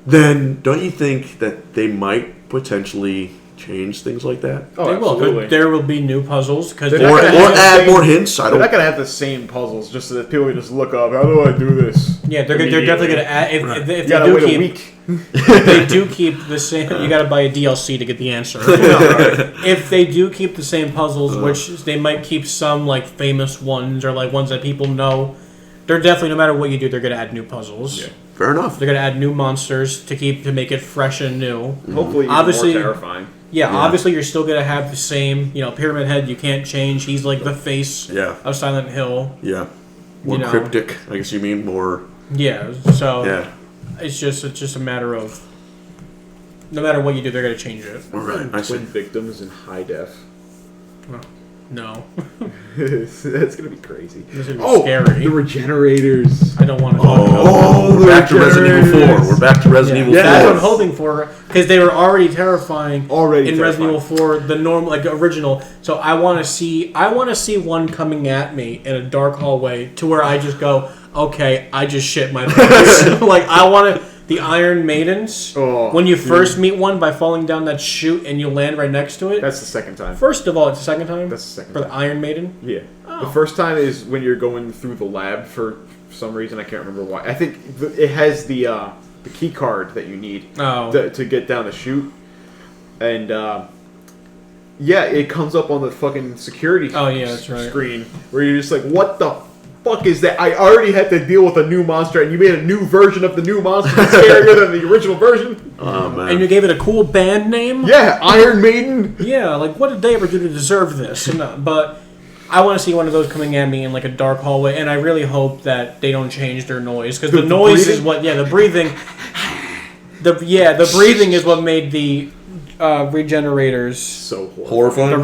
then don't you think that they might potentially change things like that? Oh, they will. absolutely. There will be new puzzles or add more hints. They're not gonna have the same puzzles just so that people can just look up. How do I do this? Yeah, they're definitely gonna add. If you gotta wait a week. If they do keep the same, you gotta buy a DLC to get the answer. If they do keep the same puzzles, which they might keep some like famous ones or like ones that people know, they're definitely, no matter what you do, they're gonna add new puzzles. Yeah. Fair enough. They're gonna add new monsters to make it fresh and new. Hopefully, obviously more terrifying. Yeah, obviously you're still gonna have the same, Pyramid Head. You can't change. He's like the face of Silent Hill. Yeah, more cryptic. I guess you mean more. Yeah. So it's just a matter of no matter what you do, they're gonna change it. All right. Twin victims in high def. No. That's gonna be crazy. This is scary. The regenerators. I don't want to talk about we're back to Resident Evil 4. We're back to Resident Evil 4. That's what I'm hoping for, because they were already terrifying in Resident Evil 4, the normal, like original. So I want to see one coming at me in a dark hallway to where I just go, okay, I just shit my pants. Like I want to. The Iron Maidens, when you first meet one by falling down that chute and you land right next to it. That's the second time. First of all, it's the second time? That's the second time. For the Iron Maiden? Yeah. Oh. The first time is when you're going through the lab for some reason. I can't remember why. I think it has the key card that you need to get down the chute. And, it comes up on the fucking security screen where you're just like, what the fuck is that? I already had to deal with a new monster, and you made a new version of the new monster that's scarier than the original version. Oh man! And you gave it a cool band name. Yeah, Iron Maiden. Yeah, like what did they ever do to deserve this? But I want to see one of those coming at me in like a dark hallway, and I really hope that they don't change their noise, because the noise breathing? Is what. Yeah, the breathing. The breathing is what made the regenerators so horrifying.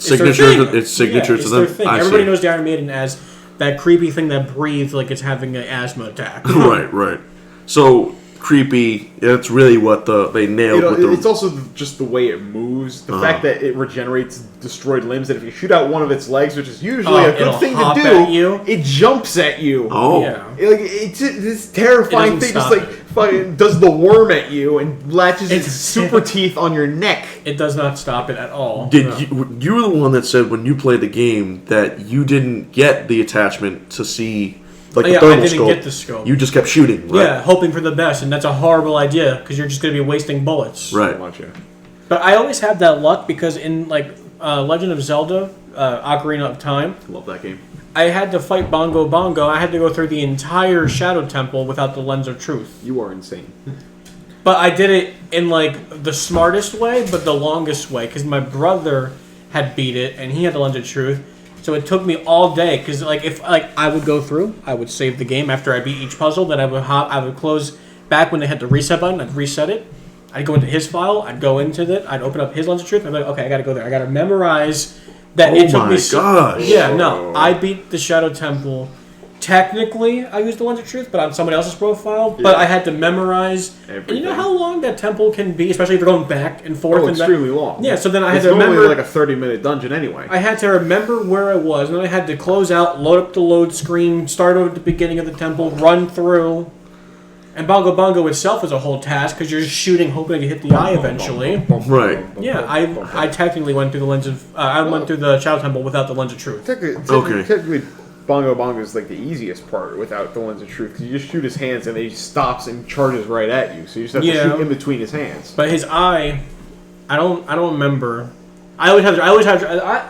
It's signature to them. Everybody knows the Iron Maiden as that creepy thing that breathes like it's having an asthma attack. Right. So creepy. That's really what they nailed. It's also just the way it moves. The fact that it regenerates destroyed limbs. That if you shoot out one of its legs, which is usually a good thing to do, it jumps at you. Oh, yeah. It's this terrifying thing. Just like fucking does the worm at you and latches its super teeth on your neck. It does not stop it at all. You were the one that said when you played the game that you didn't get the attachment to see. Like the thermal I didn't get the scope. You just kept shooting, right? Yeah, hoping for the best, and that's a horrible idea because you're just going to be wasting bullets. Right. But I always have that luck because in like Legend of Zelda, Ocarina of Time, love that game. I had to fight Bongo Bongo. I had to go through the entire Shadow Temple without the Lens of Truth. You are insane. But I did it in like the smartest way, but the longest way because my brother had beat it and he had the Lens of Truth. So it took me all day because, if I would go through, I would save the game after I beat each puzzle. Then I would close back when they had the reset button. I'd reset it. I'd go into his file. I'd go into it. I'd open up his Lens of Truth. I'd be like, okay, I got to go there. I got to memorize that. It took me. Gosh! Yeah, no, I beat the Shadow Temple technically I used the Lens of Truth, but on somebody else's profile. But I had to memorize. Everything. And you know how long that temple can be, especially if you're going back and forth. Oh, extremely long. Yeah, so then I had it's to remember. like a 30-minute dungeon anyway. I had to remember where I was, and then I had to close out, load up the load screen, start over at the beginning of the temple, run through. And Bongo Bongo itself is a whole task because you're just shooting, hoping to hit the eye eventually. Right. Yeah, I technically went through the Lens of. I went through the Shadow Temple without the Lens of Truth. Technically, Bongo Bongo is like the easiest part without the Lens of Truth because you just shoot his hands and he stops and charges right at you. So you just have to shoot in between his hands. But his eye, I don't remember. I always had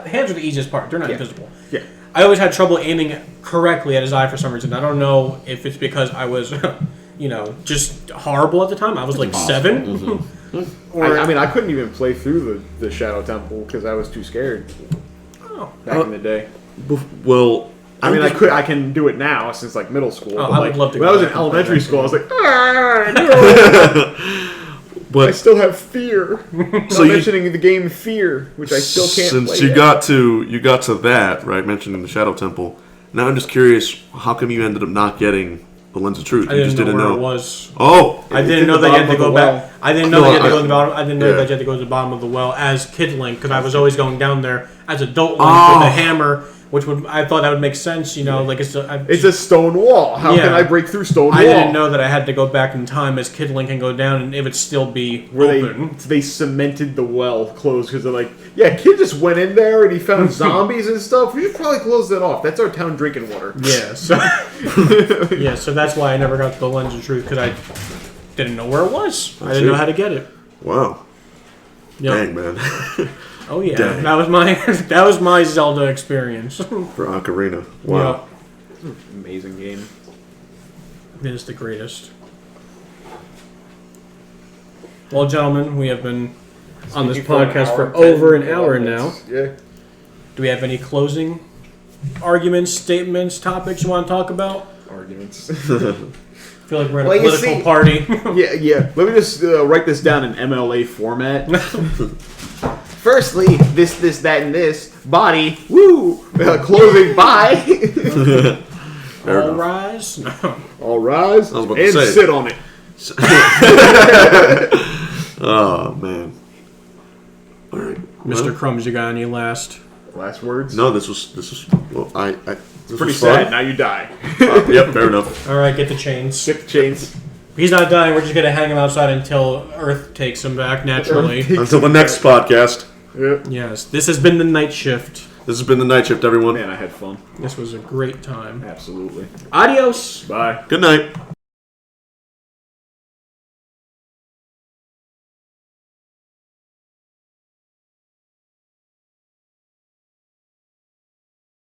hands are the easiest part. They're not invisible. Yeah. I always had trouble aiming correctly at his eye for some reason. I don't know if it's because I was, just horrible at the time. I was like 7. Mm-hmm. I mean, I couldn't even play through the Shadow Temple because I was too scared. Oh. Back in the day. Well, I mean, I can do it now since like middle school. Oh, but, I would love to. When I was in elementary school, I was like, but I still have Fear. So mentioning the game Fear, which I still can't play. Since you got to that, right? Mentioning the Shadow Temple. Now I'm just curious, how come you ended up not getting the Lens of Truth? I didn't know where it was. Oh, I didn't know that you had to go back. I didn't know that you had to go to the bottom. I didn't know that you had to go to the bottom of the well as Kid Link because I was always going down there as Adult Link with the hammer. Which I thought that would make sense, like it's a stone wall. How can I break through stone wall? I didn't know that I had to go back in time as Kid Link and go down, and it would still be open. They cemented the well closed because they're like, yeah, Kid just went in there and he found zombies and stuff. We should probably close that off. That's our town drinking water. Yeah, so so that's why I never got the Lens of Truth because I didn't know where it was. I didn't know how to get it. Wow. Yep. Dang, man. Oh yeah, Dang. that was my Zelda experience For Ocarina. Wow. Yeah. Amazing game. It is the greatest. Well, gentlemen, we have been on this podcast for over an hour now. Yeah. Do we have any closing arguments, statements, topics you want to talk about? Arguments. I feel like we're at a political party. yeah. Let me just write this down in MLA format. Firstly, this, that, and this. Body. Woo! Clothing. Bye. All rise. No. All rise. I was about and to say. sit on it. Oh, man. All right. Mr. Crumbs, you got any last words? No, this was. Well, this pretty was sad. fun. Now you die. Yep, fair enough. All right, get the chains. Get the chains. He's not dying. We're just gonna hang him outside until Earth takes him back naturally. Until the next podcast. Yep. Yes, this has been the Night Shift. This has been the Night Shift, everyone. Man, I had fun. This was a great time. Absolutely. Adios. Bye. Good night.